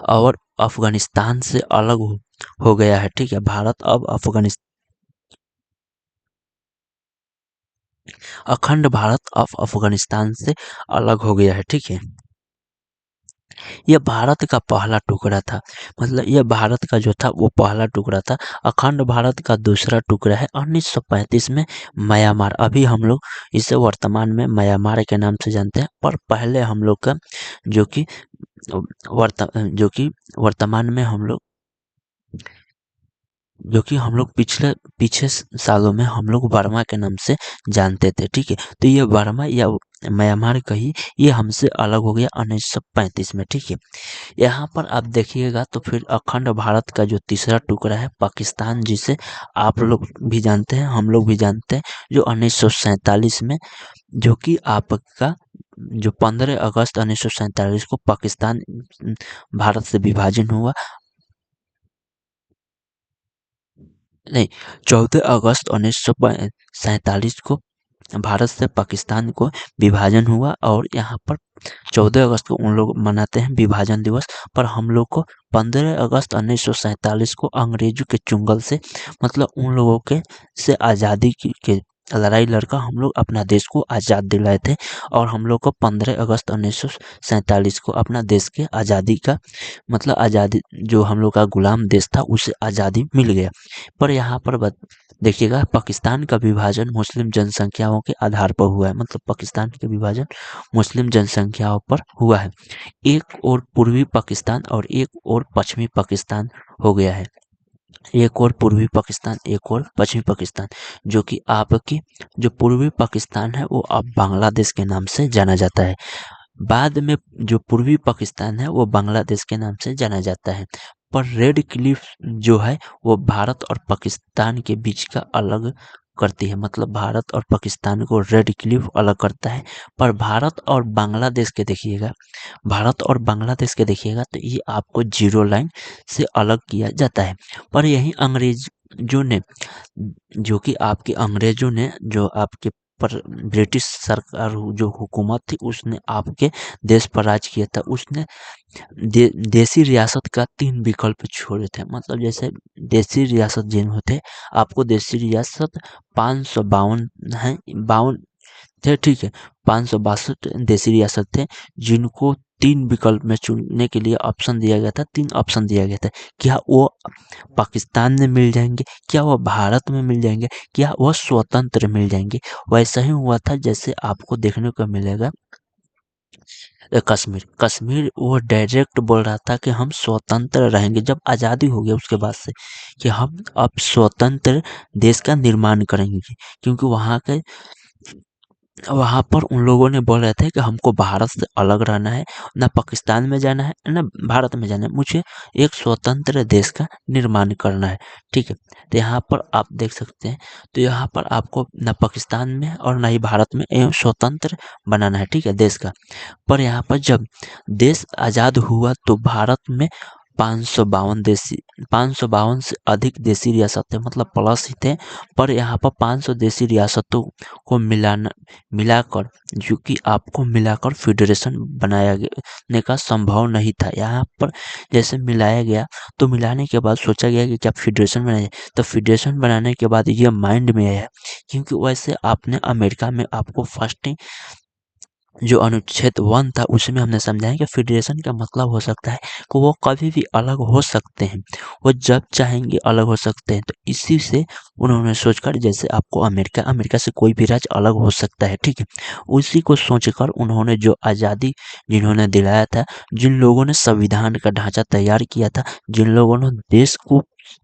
और अफगानिस्तान से अलग हो गया है, ठीक है। भारत अब अखंड भारत अब अफगानिस्तान से अलग हो गया है, ठीक है। यह भारत का पहला टुकड़ा था, मतलब यह भारत का जो था वो पहला टुकड़ा था। अखंड भारत का दूसरा टुकड़ा है 1935 में म्यांमार। अभी हम लोग इसे वर्तमान में म्यांमार के नाम से जानते हैं, पर पहले हम लोग का जो कि वर्तमान में हम लोग पीछे सालों में हम लोग वर्मा के नाम से जानते थे, ठीक है। तो ये वर्मा या म्यांमार कही, ये हमसे अलग हो गया 1935 में। ठीक है, यहाँ पर आप देखिएगा तो फिर अखंड भारत का जो तीसरा टुकड़ा है पाकिस्तान, जिसे आप लोग भी जानते हैं हम लोग भी जानते हैं, जो 1947 में, जो कि आपका जो 15 अगस्त 1947 को पाकिस्तान भारत से विभाजन हुआ। नहीं, 14 अगस्त 1947 को भारत से पाकिस्तान को विभाजन हुआ, और यहाँ पर 14 अगस्त को उन लोग मनाते हैं विभाजन दिवस, पर हम लोग को 15 अगस्त 1947 को अंग्रेजों के चुंगल से, मतलब उन लोगों के से आज़ादी के लड़ाई लड़कर हम लोग अपना देश को आज़ाद दिलाए थे, और हम लोग को 15 अगस्त 1947 को अपना देश के आज़ादी का, मतलब आज़ादी, जो हम लोग का गुलाम देश था उसे आज़ादी मिल गया। पर यहाँ पर देखिएगा, पाकिस्तान का विभाजन मुस्लिम जनसंख्याओं के आधार पर हुआ है, मतलब पाकिस्तान का विभाजन मुस्लिम जनसंख्याओं पर हुआ है। एक और पूर्वी पाकिस्तान और एक और पश्चिमी पाकिस्तान हो गया है, एक और पूर्वी पाकिस्तान, एक और पश्चिमी पाकिस्तान, जो कि आपकी जो पूर्वी पाकिस्तान है वो अब बांग्लादेश के नाम से जाना जाता है। बाद में जो पूर्वी पाकिस्तान है वो बांग्लादेश के नाम से जाना जाता है। पर रेड क्लिफ जो है वो भारत और पाकिस्तान के बीच का अलग करती है, मतलब भारत और पाकिस्तान को रेड क्लिफ अलग करता है। पर भारत और बांग्लादेश के देखिएगा, भारत और बांग्लादेश के देखिएगा तो ये आपको जीरो लाइन से अलग किया जाता है। पर यही अंग्रेजों ने, जो कि आपके अंग्रेजों ने, जो आपके पर ब्रिटिश सरकार जो हुकूमत थी उसने आपके देश पर राज किया था, उसने देसी रियासत का 3 विकल्प छोड़े थे, मतलब जैसे देसी रियासत जिन होते, आपको देसी रियासत 552 है, 52 थे। ठीक है, 562 देसी रियासत थे, जिनको 3 विकल्प में चुनने के लिए ऑप्शन दिया गया था, 3 ऑप्शन दिया गया था। क्या वो पाकिस्तान में मिल जाएंगे, क्या वो भारत में मिल जाएंगे, क्या वो स्वतंत्र मिल जाएंगे। वैसा ही हुआ था जैसे आपको देखने को मिलेगा कश्मीर। कश्मीर वो डायरेक्ट बोल रहा था कि हम स्वतंत्र रहेंगे, जब आज़ादी हो गया उसके बाद से, कि हम अब स्वतंत्र देश का निर्माण करेंगे, क्योंकि वहाँ पर उन लोगों ने बोल रहे थे कि हमको भारत से अलग रहना है, ना पाकिस्तान में जाना है ना भारत में जाना है, मुझे एक स्वतंत्र देश का निर्माण करना है। ठीक है, तो यहाँ पर आप देख सकते हैं, तो यहाँ पर आपको ना पाकिस्तान में और ना ही भारत में एवं स्वतंत्र बनाना है, ठीक है, देश का। पर यहाँ पर जब देश आज़ाद हुआ तो भारत में 552 से अधिक देसी रियासतें, मतलब प्लस ही थे, पर यहाँ पर 500 देसी रियासतों को मिलाकर, जो कि आपको मिलाकर फेडरेशन बनाने का संभव नहीं था। यहाँ पर जैसे मिलाया गया, तो मिलाने के बाद सोचा गया कि क्या फेडरेशन बनाया जाए, तो फेडरेशन बनाने के बाद ये माइंड में आया, क्योंकि वैसे आपने अमेरिका में आपको फर्स्ट जो अनुच्छेद 1 था उसमें हमने समझाया कि फेडरेशन का मतलब हो सकता है कि वो कभी भी अलग हो सकते हैं, वो जब चाहेंगे अलग हो सकते हैं। तो इसी से उन्होंने सोचकर, जैसे आपको अमेरिका से कोई भी राज्य अलग हो सकता है, ठीक है, उसी को सोचकर उन्होंने जो आज़ादी जिन्होंने दिलाया था, जिन लोगों ने संविधान का ढांचा तैयार किया था, जिन लोगों ने देश को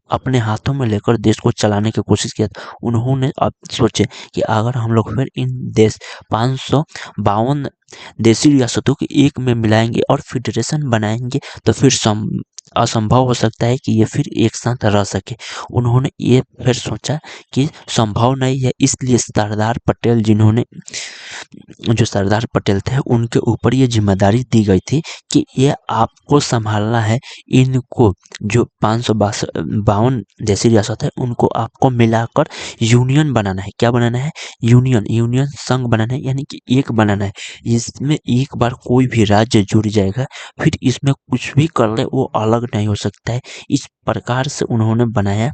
अपने हाथों में लेकर देश को चलाने की कोशिश किया था, उन्होंने अब सोचे कि अगर हम लोग फिर इन देश 552 देसी रियासतों को एक में मिलाएंगे और फेडरेशन बनाएंगे, तो फिर असंभव हो सकता है कि ये फिर एक साथ रह सके। उन्होंने ये फिर सोचा कि संभव नहीं है, इसलिए सरदार पटेल, जो सरदार पटेल थे, उनके ऊपर ये जिम्मेदारी दी गई थी कि ये आपको संभालना है, इनको जो 552 देसी रियासत है उनको आपको मिलाकर यूनियन बनाना है। क्या बनाना है? यूनियन संघ बनाना है, यानी कि एक बनाना है। इसमें एक बार कोई भी राज्य जुड़ जाएगा, फिर इसमें कुछ भी कर ले वो अलग नहीं हो सकता है। इस प्रकार से उन्होंने बनाया।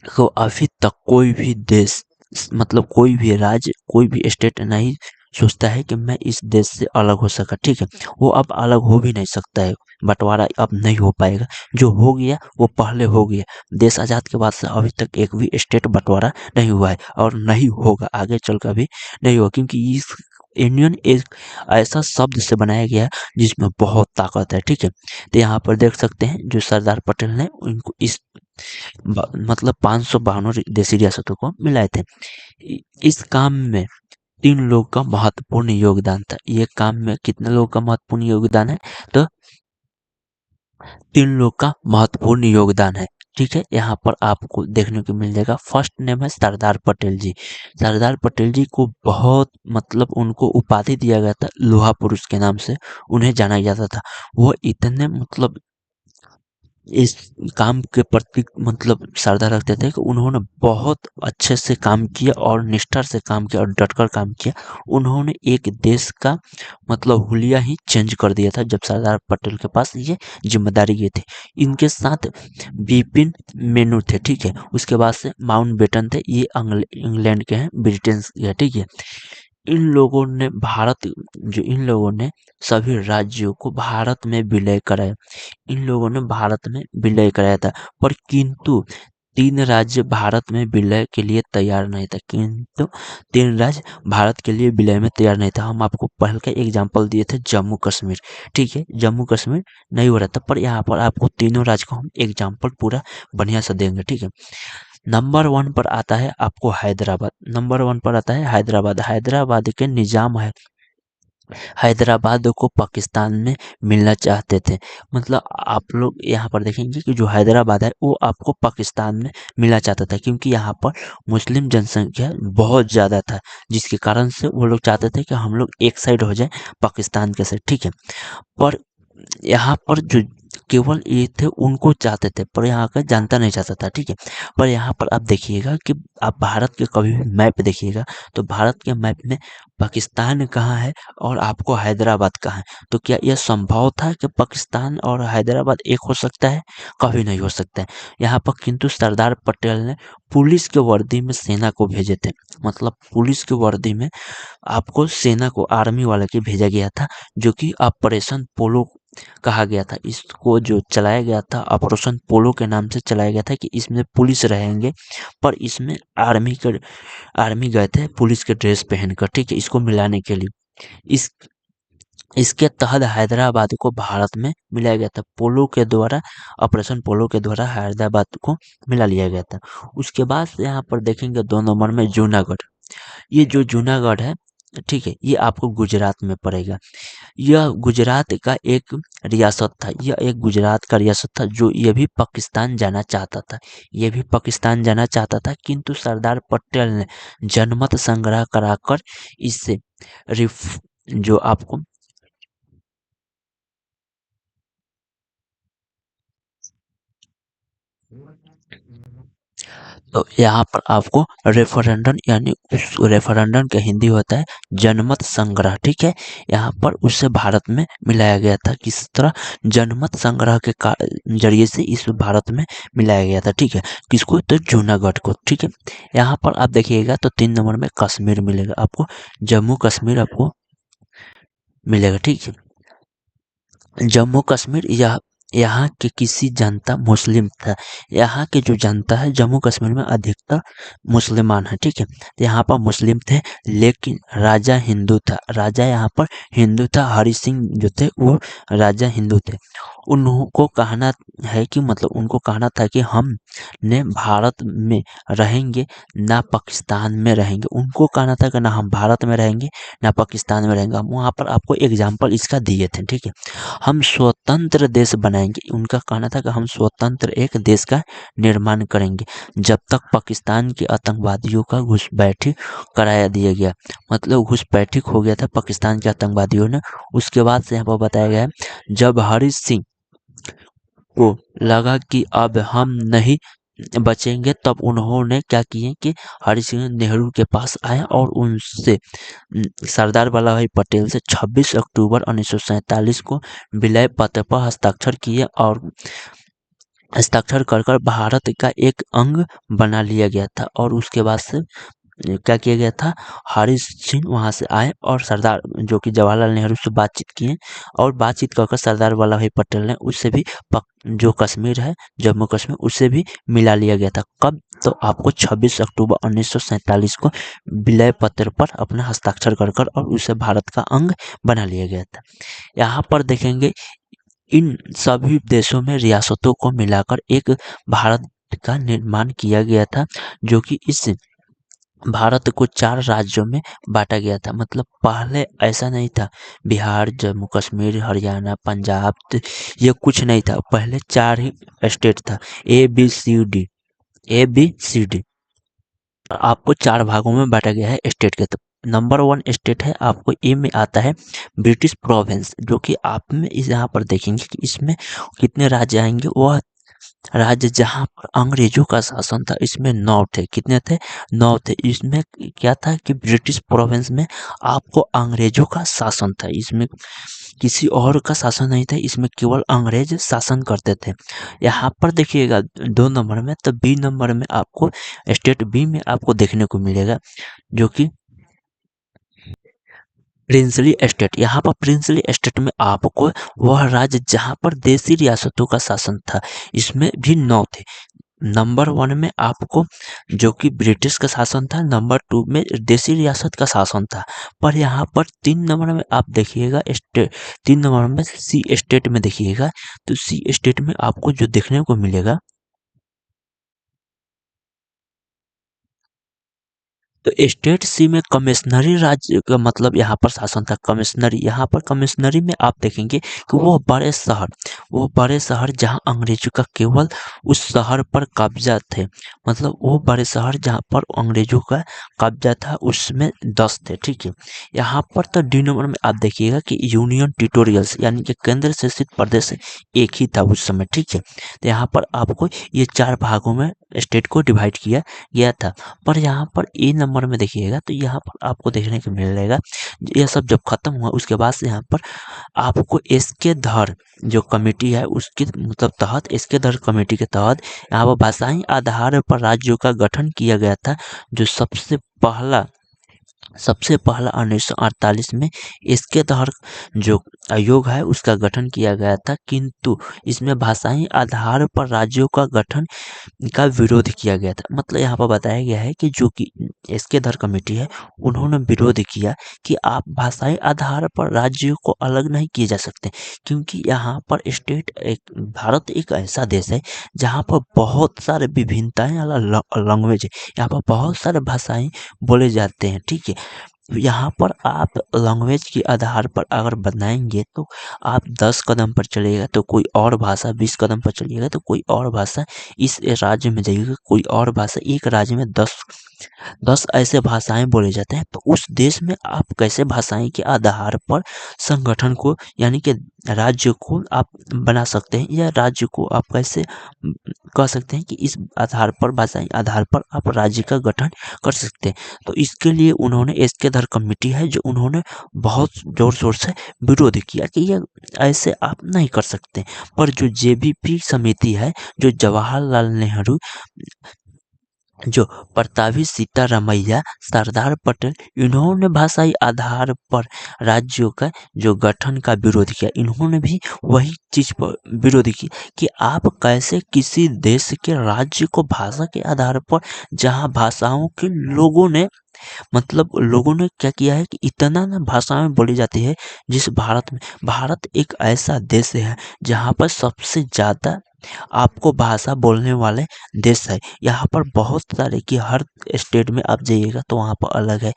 तो अभी तक कोई भी देश, मतलब कोई भी राज्य, कोई भी स्टेट नहीं सोचता है कि मैं इस देश से अलग हो सका, ठीक है, वो अब अलग हो भी नहीं सकता है, बंटवारा अब नहीं हो पाएगा। जो हो गया वो पहले हो गया। देश आज़ाद के बाद से अभी तक एक भी स्टेट बंटवारा नहीं हुआ है और नहीं होगा, आगे चल कर भी नहीं होगा, क्योंकि इस यूनियन एक ऐसा शब्द से बनाया गया जिसमें बहुत ताकत है, ठीक है। तो यहाँ पर देख सकते हैं जो सरदार पटेल ने उनको इस मतलब 552 देसी रियासतों को मिलाए थे। इस काम में 3 लोगों का महत्वपूर्ण योगदान था। ये काम में कितने लोगों का महत्वपूर्ण योगदान है? तो 3 लोग का महत्वपूर्ण योगदान है। ठीक है, यहाँ पर आपको देखने को मिल जाएगा। फर्स्ट नेम है सरदार पटेल जी। सरदार पटेल जी को बहुत मतलब उनको उपाधि दिया गया था, लोहा पुरुष के नाम से उन्हें जाना जाता था। वो इतने मतलब इस काम के प्रति मतलब श्रद्धा रखते थे कि उन्होंने बहुत अच्छे से काम किया और निष्ठा से काम किया और डटकर काम किया। उन्होंने एक देश का मतलब हुलिया ही चेंज कर दिया था जब सरदार पटेल के पास ये जिम्मेदारी ये थी। इनके साथ बिपिन मेनू थे। ठीक है, उसके बाद से माउंटबेटन थे, ये इंग्लैंड के हैं, ब्रिटेन के हैं। ठीक है, इन लोगों ने सभी राज्यों को भारत में विलय कराया। इन लोगों ने भारत में विलय कराया था, पर किंतु 3 राज्य भारत में विलय के लिए तैयार नहीं था। किंतु 3 राज्य भारत के लिए विलय में तैयार नहीं था। हम आपको पहले का एग्जाम्पल दिए थे जम्मू कश्मीर। ठीक है, जम्मू कश्मीर नहीं हो रहा था, पर यहाँ पर आपको तीनों राज्य को हम एग्जाम्पल पूरा बढ़िया से देंगे। ठीक है, नंबर 1 पर आता है आपको हैदराबाद। नंबर 1 पर आता है हैदराबाद। हैदराबाद के निजाम है, हैदराबाद को पाकिस्तान में मिलना चाहते थे। मतलब आप लोग यहाँ पर देखेंगे कि जो हैदराबाद है वो आपको पाकिस्तान में मिलना चाहता था, क्योंकि यहाँ पर मुस्लिम जनसंख्या बहुत ज़्यादा था, जिसके कारण से वो लोग चाहते थे कि हम लोग एक साइड हो जाए पाकिस्तान के साथ। ठीक है, पर यहाँ पर जो केवल ये थे उनको चाहते थे, पर यहाँ का जनता नहीं चाहता था। ठीक है, पर यहाँ पर आप देखिएगा कि आप भारत के कभी भी मैप देखिएगा तो भारत के मैप में पाकिस्तान कहाँ है और आपको हैदराबाद कहाँ है। तो क्या यह संभव था कि पाकिस्तान और हैदराबाद एक हो सकता है? कभी नहीं हो सकता है। यहाँ पर किंतु सरदार पटेल ने पुलिस के वर्दी में सेना को भेजे थे। मतलब पुलिस के वर्दी में आपको सेना को आर्मी वाले के भेजा गया था, जो कि ऑपरेशन पोलो कहा गया था। इसको जो चलाया गया था ऑपरेशन पोलो के नाम से चलाया गया था कि इसमें पुलिस रहेंगे, पर इसमें आर्मी गए थे पुलिस के ड्रेस पहनकर। ठीक है, इसको मिलाने के लिए इस इसके तहत हैदराबाद को भारत में मिलाया गया था। पोलो के द्वारा, ऑपरेशन पोलो के द्वारा हैदराबाद को मिला लिया गया था। उसके बाद से यहाँ पर देखेंगे 2 नंबर में जूनागढ़। ये जो जूनागढ़ है, ठीक है, ये आपको गुजरात में पड़ेगा। यह गुजरात का एक रियासत था। यह एक गुजरात का रियासत था जो ये भी पाकिस्तान जाना चाहता था। ये भी पाकिस्तान जाना चाहता था, किंतु सरदार पटेल ने जनमत संग्रह कराकर इससे रिफ जो आपको तो यहाँ पर आपको रेफरेंडम, यानी उस रेफरेंडम का हिंदी होता है जनमत संग्रह। ठीक है, यहाँ पर उससे भारत में मिलाया गया था। किस तरह? जनमत संग्रह के जरिए से इस भारत में मिलाया गया था। ठीक है, किसको? तो जूनागढ़ को। ठीक है, यहाँ पर आप देखिएगा तो 3 नंबर में कश्मीर मिलेगा आपको, जम्मू कश्मीर आपको मिलेगा। ठीक है, जम्मू कश्मीर यह यहाँ के किसी जनता मुस्लिम था। यहाँ के जो जनता है जम्मू कश्मीर में अधिकतर मुसलमान है। ठीक है, तो यहाँ पर मुस्लिम थे, लेकिन राजा हिंदू था। राजा यहाँ पर हिंदू था। हरि सिंह जो थे वो राजा हिंदू थे। उनको कहना है कि मतलब उनको कहना था कि हम ने भारत में रहेंगे, ना पाकिस्तान में रहेंगे। उनको कहना था कि ना हम भारत में रहेंगे ना पाकिस्तान में रहेंगे। हम वहाँ पर आपको एग्जाम्पल इसका दिए थे। ठीक है, हम स्वतंत्र देश बनाएंगे। उनका कहना था कि हम स्वतंत्र एक देश का निर्माण करेंगे जब तक पाकिस्तान के आतंकवादियों का घुसपैठी कराया दिया गया। मतलब घुसपैठी हो गया था पाकिस्तान के आतंकवादियों ने। उसके बाद से यहाँ पर बताया गया है जब हरि सिंह को लगा कि अब हम नहीं बचेंगे, तब उन्होंने क्या किए कि हरि सिंह नेहरू के पास आए और उनसे सरदार वल्लभ भाई पटेल से 26 अक्टूबर 1947 को विलय पत्र पर हस्ताक्षर किए और हस्ताक्षर कर कर भारत का एक अंग बना लिया गया था। और उसके बाद से क्या किया गया था, हरि सिंह वहां से आए और सरदार जो कि जवाहरलाल नेहरू से बातचीत किए, और बातचीत कर कर सरदार वल्लभ भाई पटेल ने उससे भी जो कश्मीर है जम्मू कश्मीर उससे भी मिला लिया गया था। कब? तो आपको 26 अक्टूबर 1947 को विलय पत्र पर अपना हस्ताक्षर कर कर और उसे भारत का अंग बना लिया गया था। यहाँ पर देखेंगे इन सभी देशों में रियासतों को मिलाकर एक भारत का निर्माण किया गया था, जो कि इस भारत को 4 राज्यों में बाँटा गया था। मतलब पहले ऐसा नहीं था, बिहार, जम्मू कश्मीर, हरियाणा, पंजाब ये कुछ नहीं था। पहले 4 ही स्टेट था, ए, बी, सी, डी, ए, बी, सी, डी। आपको 4 भागों में बाँटा गया है स्टेट के। तो नंबर 1 स्टेट है, आपको ए में आता है ब्रिटिश प्रोविंस, जो कि आप में इस यहाँ पर देखेंगे कि इसमें कितने राज्य आएँगे। वह राज्य जहाँ पर अंग्रेजों का शासन था, इसमें 9 थे। कितने थे? 9 थे। इसमें क्या था कि ब्रिटिश प्रोविंस में आपको अंग्रेजों का शासन था। इसमें किसी और का शासन नहीं था, इसमें केवल अंग्रेज शासन करते थे। यहाँ पर देखिएगा 2 नंबर में, तो बी नंबर में आपको स्टेट बी में आपको देखने को मिलेगा, जो कि प्रिंसली एस्टेट। यहाँ पर प्रिंसली एस्टेट में आपको वह राज्य जहाँ पर देसी रियासतों का शासन था, इसमें भी 9 थे। नंबर 1 में आपको जो कि ब्रिटिश का शासन था, नंबर 2 में देसी रियासत का शासन था। पर यहाँ पर 3 नंबर में आप देखिएगा 3 नंबर में सी एस्टेट में देखिएगा, तो सी एस्टेट में आपको जो देखने को मिलेगा, तो स्टेट सी में कमिश्नरी राज्य का मतलब यहाँ पर शासन था। कमिश्नरी, यहाँ पर कमिश्नरी में आप देखेंगे कि वो बड़े शहर जहाँ अंग्रेजों का केवल उस शहर पर कब्जा थे, मतलब वो बड़े शहर जहाँ पर अंग्रेजों का कब्जा था, उसमें 10 थे। ठीक है। यहाँ पर तो डी नंबर में आप देखिएगा कि यूनियन टेरिटोरियल्स यानी कि केंद्र शासित प्रदेश एक ही था उस समय। ठीक है। तो यहाँ पर आपको ये 4 भागों में स्टेट को डिवाइड किया गया था। पर यहाँ पर ए नंबर में देखिएगा, तो यहाँ पर आपको देखने को मिलेगा, यह सब जब खत्म हुआ उसके बाद से यहाँ पर आपको एसके धर जो कमेटी है उसके मतलब तहत, एसके धर कमेटी के तहत यहाँ पर भाषाई आधार पर राज्यों का गठन किया गया था। जो सबसे पहला 1948 में इसके तहत जो आयोग है उसका गठन किया गया था, किंतु इसमें भाषाई आधार पर राज्यों का गठन का विरोध किया गया था। मतलब यहाँ पर बताया गया है कि जो कि एसके धर कमेटी है, उन्होंने विरोध किया कि आप भाषाई आधार पर राज्यों को अलग नहीं किए जा सकते, क्योंकि यहाँ पर भारत एक ऐसा देश है जहाँ पर बहुत सारे विभिन्नताएं लैंग्वेज है, यहाँ पर बहुत सारे भाषाएं बोले जाते हैं। ठीक है। यहाँ पर आप लैंग्वेज के आधार पर अगर बनाएंगे तो आप 10 कदम पर चलिएगा तो कोई और भाषा, 20 कदम पर चलिएगा तो कोई और भाषा, इस राज्य में जाइएगा कोई और भाषा, एक राज्य में 10 ऐसे भाषाएं बोले जाते हैं। तो उस देश में आप कैसे भाषाएं के आधार पर संगठन को यानी कि राज्य को आप बना सकते हैं, या राज्य को आप कैसे कह सकते हैं कि इस आधार पर, भाषाई आधार पर आप राज्य का गठन कर सकते हैं। तो इसके लिए उन्होंने एसके धर कमेटी है जो उन्होंने बहुत जोर शोर से विरोध किया कि ये ऐसे आप नहीं कर सकते। पर जो जेबीपी समिति है, जो जवाहरलाल नेहरू, जो प्रतापी सीतारामैया, सरदार पटेल, इन्होंने भाषाई आधार पर राज्यों का जो गठन का विरोध किया, इन्होंने भी वही चीज पर विरोध किया कि आप कैसे किसी देश के राज्य को भाषा के आधार पर, जहाँ भाषाओं के लोगों ने क्या किया है कि इतना ना भाषाएं बोली जाती है। जिस भारत एक ऐसा देश है जहाँ पर सबसे ज्यादा आपको भाषा बोलने वाले देश है। यहाँ पर बहुत सारे कि हर स्टेट में आप जाइएगा तो वहाँ पर अलग है।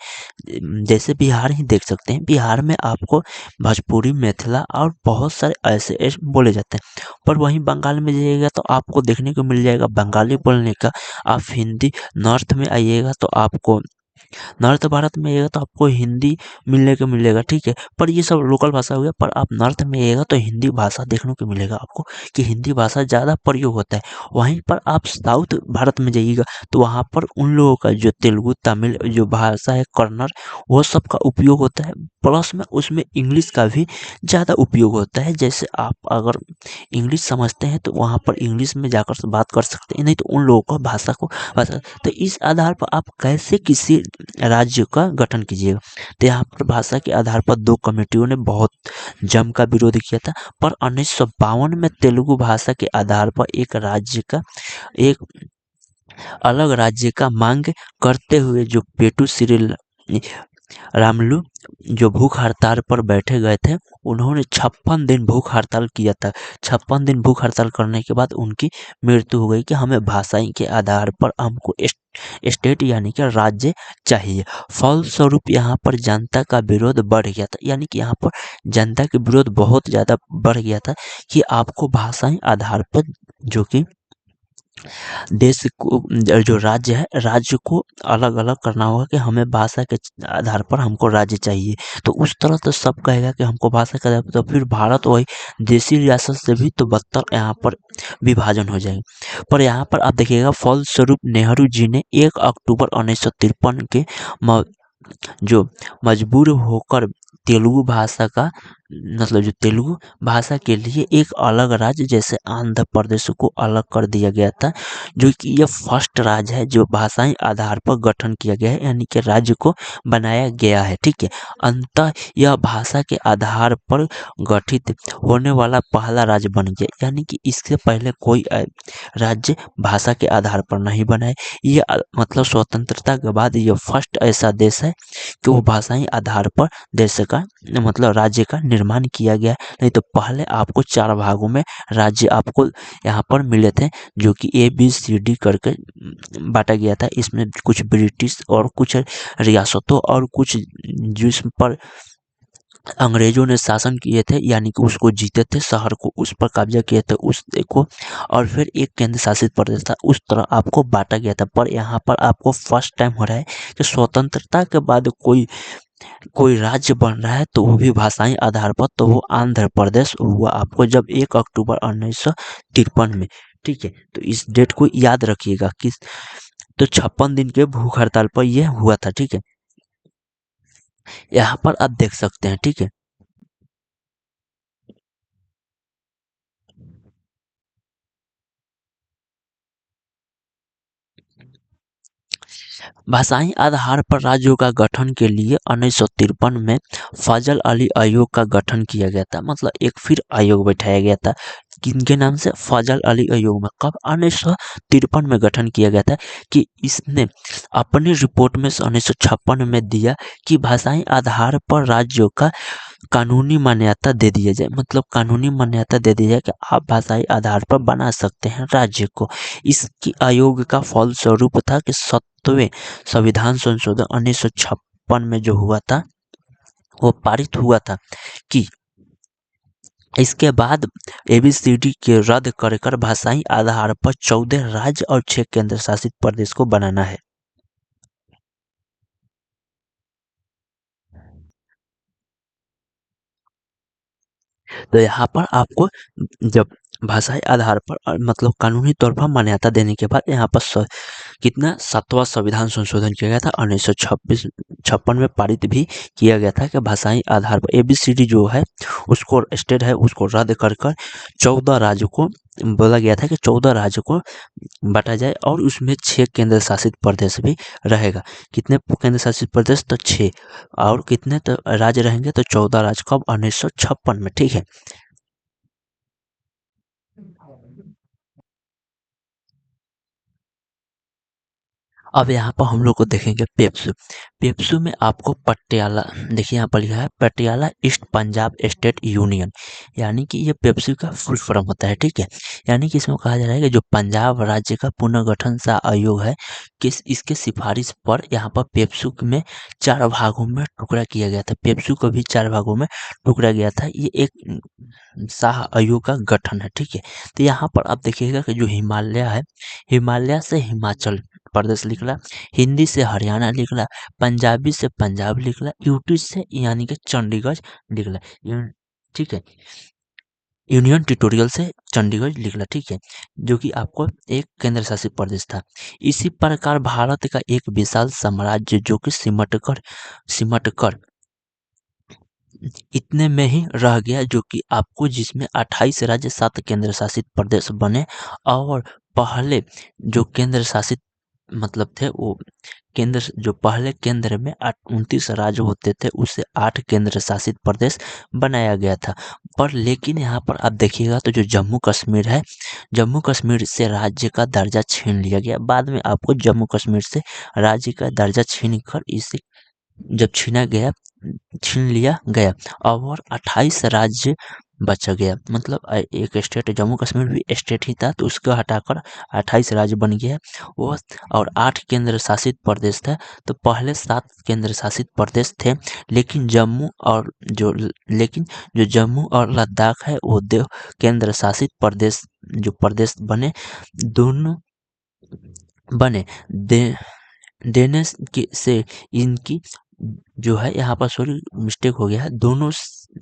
जैसे बिहार ही देख सकते हैं, बिहार में आपको भोजपुरी, मिथिला और बहुत सारे ऐसे बोले जाते हैं। पर वहीं बंगाल में जाइएगा तो आपको देखने को मिल जाएगा बंगाली बोलने का। आप हिंदी नॉर्थ में आइएगा तो आपको, नॉर्थ भारत में आइएगा तो आपको हिंदी मिलने को मिलेगा। ठीक है। पर ये सब लोकल भाषा हो गया। पर आप नॉर्थ में आइएगा तो हिंदी भाषा देखने को मिलेगा आपको कि हिंदी भाषा ज़्यादा प्रयोग होता है। वहीं पर आप साउथ भारत में जाइएगा तो वहाँ पर उन लोगों का जो तेलुगु, तमिल जो भाषा है, कन्नड़, वो सब का उपयोग होता है। प्लस में उसमें इंग्लिश का भी ज़्यादा उपयोग होता है। जैसे आप अगर इंग्लिश समझते हैं तो वहाँ पर इंग्लिश में जाकर से बात कर सकते हैं, नहीं तो उन लोगों को भाषा। तो इस आधार पर आप कैसे किसी राज्य का गठन कीजिएगा। तो यहाँ पर भाषा के आधार पर 2 कमेटियों ने बहुत जम का विरोध किया था। पर 1952 में तेलुगु भाषा के आधार पर एक अलग राज्य का मांग करते हुए जो पेटू सिरिल रामलू जो भूख हड़ताल पर बैठे गए थे, उन्होंने 56 दिन भूख हड़ताल किया था। 56 दिन भूख हड़ताल करने के बाद उनकी मृत्यु हो गई कि हमें भाषाई के आधार पर हमको स्टेट यानी कि राज्य चाहिए। फलस्वरूप यहाँ पर जनता का विरोध बढ़ गया था, यानी कि यहाँ पर जनता के विरोध बहुत ज़्यादा बढ़ गया था कि आपको भाषाई आधार पर जो कि देश को जो राज्य है, राज्य को अलग अलग करना होगा कि हमें भाषा के आधार पर हमको राज्य चाहिए। तो उस तरह तो सब कहेगा कि हमको भाषा के आधार पर, तो फिर भारत वही देशी रियासत से भी तो बदतर यहाँ पर विभाजन हो जाएगी। पर यहाँ पर आप देखिएगा फलस्वरूप नेहरू जी ने 1 अक्टूबर 1953 के म जो मजबूर होकर तेलुगु भाषा का मतलब जो तेलुगु भाषा के लिए एक अलग राज्य जैसे आंध्र प्रदेश को अलग कर दिया गया था, जो कि ये फर्स्ट राज्य है जो भाषाई आधार पर गठन किया गया है, यानी कि राज्य को बनाया गया है। ठीक है, अंततः यह भाषा के आधार पर गठित होने वाला पहला राज्य बन गया, यानी कि इससे पहले कोई राज्य भाषा के आधार पर नहीं बना है। ये मतलब स्वतंत्रता के बाद ये फर्स्ट ऐसा देश है कि वो भाषाई आधार पर देश का मतलब राज्य का निर्माण किया गया। नहीं तो पहले आपको 4 भागों में राज्य आपको यहाँ पर मिले थे, जो कि ABCD करके बांटा गया था। इसमें कुछ ब्रिटिश और कुछ रियासतों और कुछ जिस पर अंग्रेजों ने शासन किए थे, यानी कि उसको जीते थे, शहर को उस पर कब्जा किए थे उस को, और फिर एक केंद्र शासित प्रदेश था, उस तरह आपको बांटा गया था। पर यहाँ पर आपको फर्स्ट टाइम हो रहा है कि स्वतंत्रता के बाद कोई कोई राज्य बन रहा है, तो वो भी भाषाई आधार पर, तो वो आंध्र प्रदेश हुआ आपको जब 1 अक्टूबर 1953 में। ठीक है, तो इस डेट को याद रखिएगा कि तो 56 दिन के भूख हड़ताल पर यह हुआ था। ठीक है, यहाँ पर आप देख सकते हैं। ठीक है, भाषाई आधार पर राज्यों का गठन के लिए 1953 में फजल अली आयोग का गठन किया गया था। मतलब एक फिर आयोग बैठाया गया था, किनके नाम से? फजल अली आयोग में। कब? 1953 में गठन किया गया था, कि इसने अपनी रिपोर्ट में 1956 में दिया कि भाषाई आधार पर राज्यों का कानूनी मान्यता दे दिया जाए। मतलब कानूनी मान्यता दे दी जाए कि आप भाषाई आधार पर बना सकते हैं राज्य को। इसकी आयोग का फल स्वरूप था कि 7वें संविधान संशोधन 1956 में जो हुआ था, वो पारित हुआ था कि इसके बाद ABCD के रद्द कर भाषाई आधार पर 14 राज्य और 6 केंद्र शासित प्रदेश को बनाना है। तो यहाँ पर आपको जब भाषाई आधार पर मतलब कानूनी तौर पर मान्यता देने के बाद यहाँ पर कितना 7वां संविधान संशोधन किया गया था, 1956 में पारित भी किया गया था कि भाषाई आधार पर ABCD जो है उसको स्टेट है उसको रद्द कर 14 राज्यों को बोला गया था कि 14 राज्यों को बांटा जाए, और उसमें 6 केंद्र शासित प्रदेश भी रहेगा। कितने केंद्र शासित प्रदेश? तो 6, और कितने तो राज्य रहेंगे? तो 14 राज्य। कब? 1956 में। ठीक है, अब यहाँ पर हम लोग को देखेंगे पेप्सू। पेप्सू में आपको पटियाला, देखिए यहाँ पर लिखा है Patiala east Punjab state union, यानी कि ये पेप्सू का फुल फॉर्म होता है। ठीक है, यानी कि इसमें कहा जा रहा है कि जो पंजाब राज्य का पुनर्गठन सा आयोग है, कि इसके सिफारिश पर यहाँ पर पेप्सू में 4 भागों में टुकड़ा किया गया था। पेप्सू को भी 4 भागों में टुकड़ा गया था। ये एक शाह आयोग का गठन है। ठीक है, तो यहाँ पर आप देखिएगा कि जो हिमालय है, हिमालय से हिमाचल प्रदेश निकला, हिंदी से हरियाणा निकला, पंजाबी से पंजाब निकला, यूटी से यानी कि चंडीगढ़ निकला। ठीक है, यूनियन टेरिटोरियल से चंडीगढ़ निकला। ठीक है, जो कि आपको एक केंद्र शासित प्रदेश था। इसी प्रकार भारत का एक विशाल साम्राज्य जो कि सिमट कर इतने में ही रह गया, जो कि आपको जिसमें 28 राज्य 7 केंद्र शासित प्रदेश बने, और पहले जो केंद्र शासित मतलब थे वो केंद्र जो पहले केंद्र में 29 राज्य होते थे उसे 8 केंद्र शासित प्रदेश बनाया गया था। पर लेकिन यहाँ पर आप देखिएगा तो जो जम्मू कश्मीर है, जम्मू कश्मीर से राज्य का दर्जा छीन लिया गया। बाद में आपको जम्मू कश्मीर से राज्य का दर्जा छीन कर इसे जब छीन लिया गया। अब और 28 राज्य बचा गया, मतलब एक स्टेट जम्मू कश्मीर भी स्टेट ही था, तो उसको हटाकर 28 राज्य बन गया वो। और 8 केंद्र शासित प्रदेश था। तो पहले 7 केंद्र शासित प्रदेश थे, लेकिन जो जम्मू और लद्दाख है वो दो केंद्र शासित प्रदेश, जो प्रदेश दोनों बने दे देने से इनकी जो है, यहाँ पर सॉरी मिस्टेक हो गया है, दोनों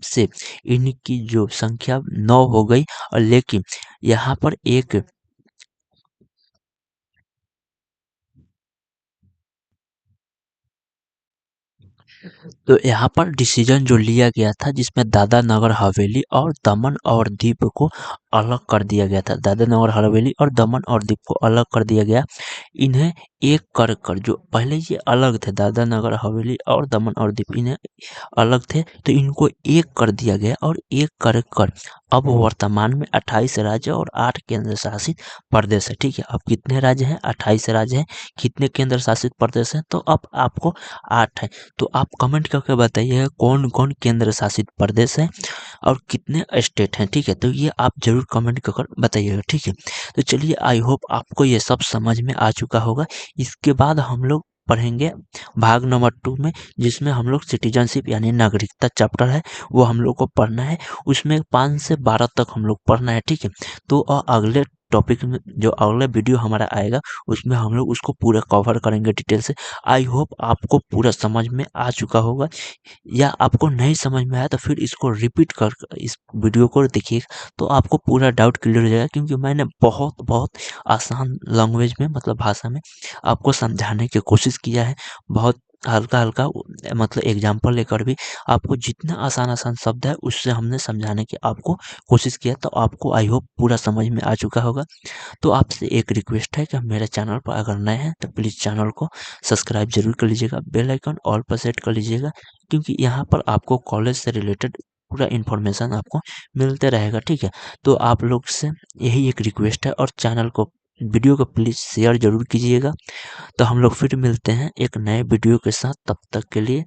से इनकी जो संख्या 9 हो गई। और लेकिन यहाँ पर एक तो यहाँ पर डिसीजन जो लिया गया था, जिसमें दादरा नगर हवेली और दमन और दीव को अलग कर दिया गया था। दादरा नगर हवेली और दमन और दीव को अलग कर दिया गया। इन्हें एक कर जो पहले ये अलग थे, दादरा नगर हवेली और दमन और दीव इन्हें अलग थे, तो इनको एक कर दिया गया। और एक कर अब वर्तमान में 28 राज्य और 8 केंद्र शासित प्रदेश है। ठीक है, अब कितने राज्य हैं? 28 राज्य हैं। कितने केंद्र शासित प्रदेश हैं? तो अब आपको 8 है। तो आप कमेंट करके बताइएगा कौन कौन केंद्र शासित प्रदेश है और कितने स्टेट हैं। ठीक है, तो ये आप जरूर कमेंट कर बताइएगा। ठीक है, तो चलिए, आई होप आपको ये सब समझ में आ चुका होगा। इसके बाद हम लोग पढ़ेंगे भाग नंबर 2 में, जिसमें हम लोग सिटीजनशिप यानी नागरिकता चैप्टर है, वो हम लोग को पढ़ना है। उसमें 5 से 12 तक हम लोग पढ़ना है। ठीक है, तो अगले टॉपिक में जो अगला वीडियो हमारा आएगा, उसमें हम लोग उसको पूरा कवर करेंगे डिटेल से। आई होप आपको पूरा समझ में आ चुका होगा, या आपको नहीं समझ में आया तो फिर इसको रिपीट कर इस वीडियो को देखिए, तो आपको पूरा डाउट क्लियर हो जाएगा। क्योंकि मैंने बहुत बहुत आसान लैंग्वेज में, मतलब भाषा में आपको समझाने की कोशिश किया है। बहुत हल्का हल्का, मतलब एग्जाम्पल लेकर भी आपको जितना आसान आसान शब्द है उससे हमने समझाने की आपको कोशिश किया। तो आपको आई होप पूरा समझ में आ चुका होगा। तो आपसे एक रिक्वेस्ट है कि मेरे चैनल पर अगर नए हैं तो प्लीज़ चैनल को सब्सक्राइब जरूर कर लीजिएगा, बेल आइकन ऑल पर सेट कर लीजिएगा, क्योंकि यहाँ पर आपको कॉलेज से रिलेटेड पूरा इन्फॉर्मेशन आपको मिलते रहेगा। ठीक है, तो आप लोग से यही एक रिक्वेस्ट है, और चैनल को वीडियो को प्लीज़ शेयर जरूर कीजिएगा। तो हम लोग फिर मिलते हैं एक नए वीडियो के साथ, तब तक के लिए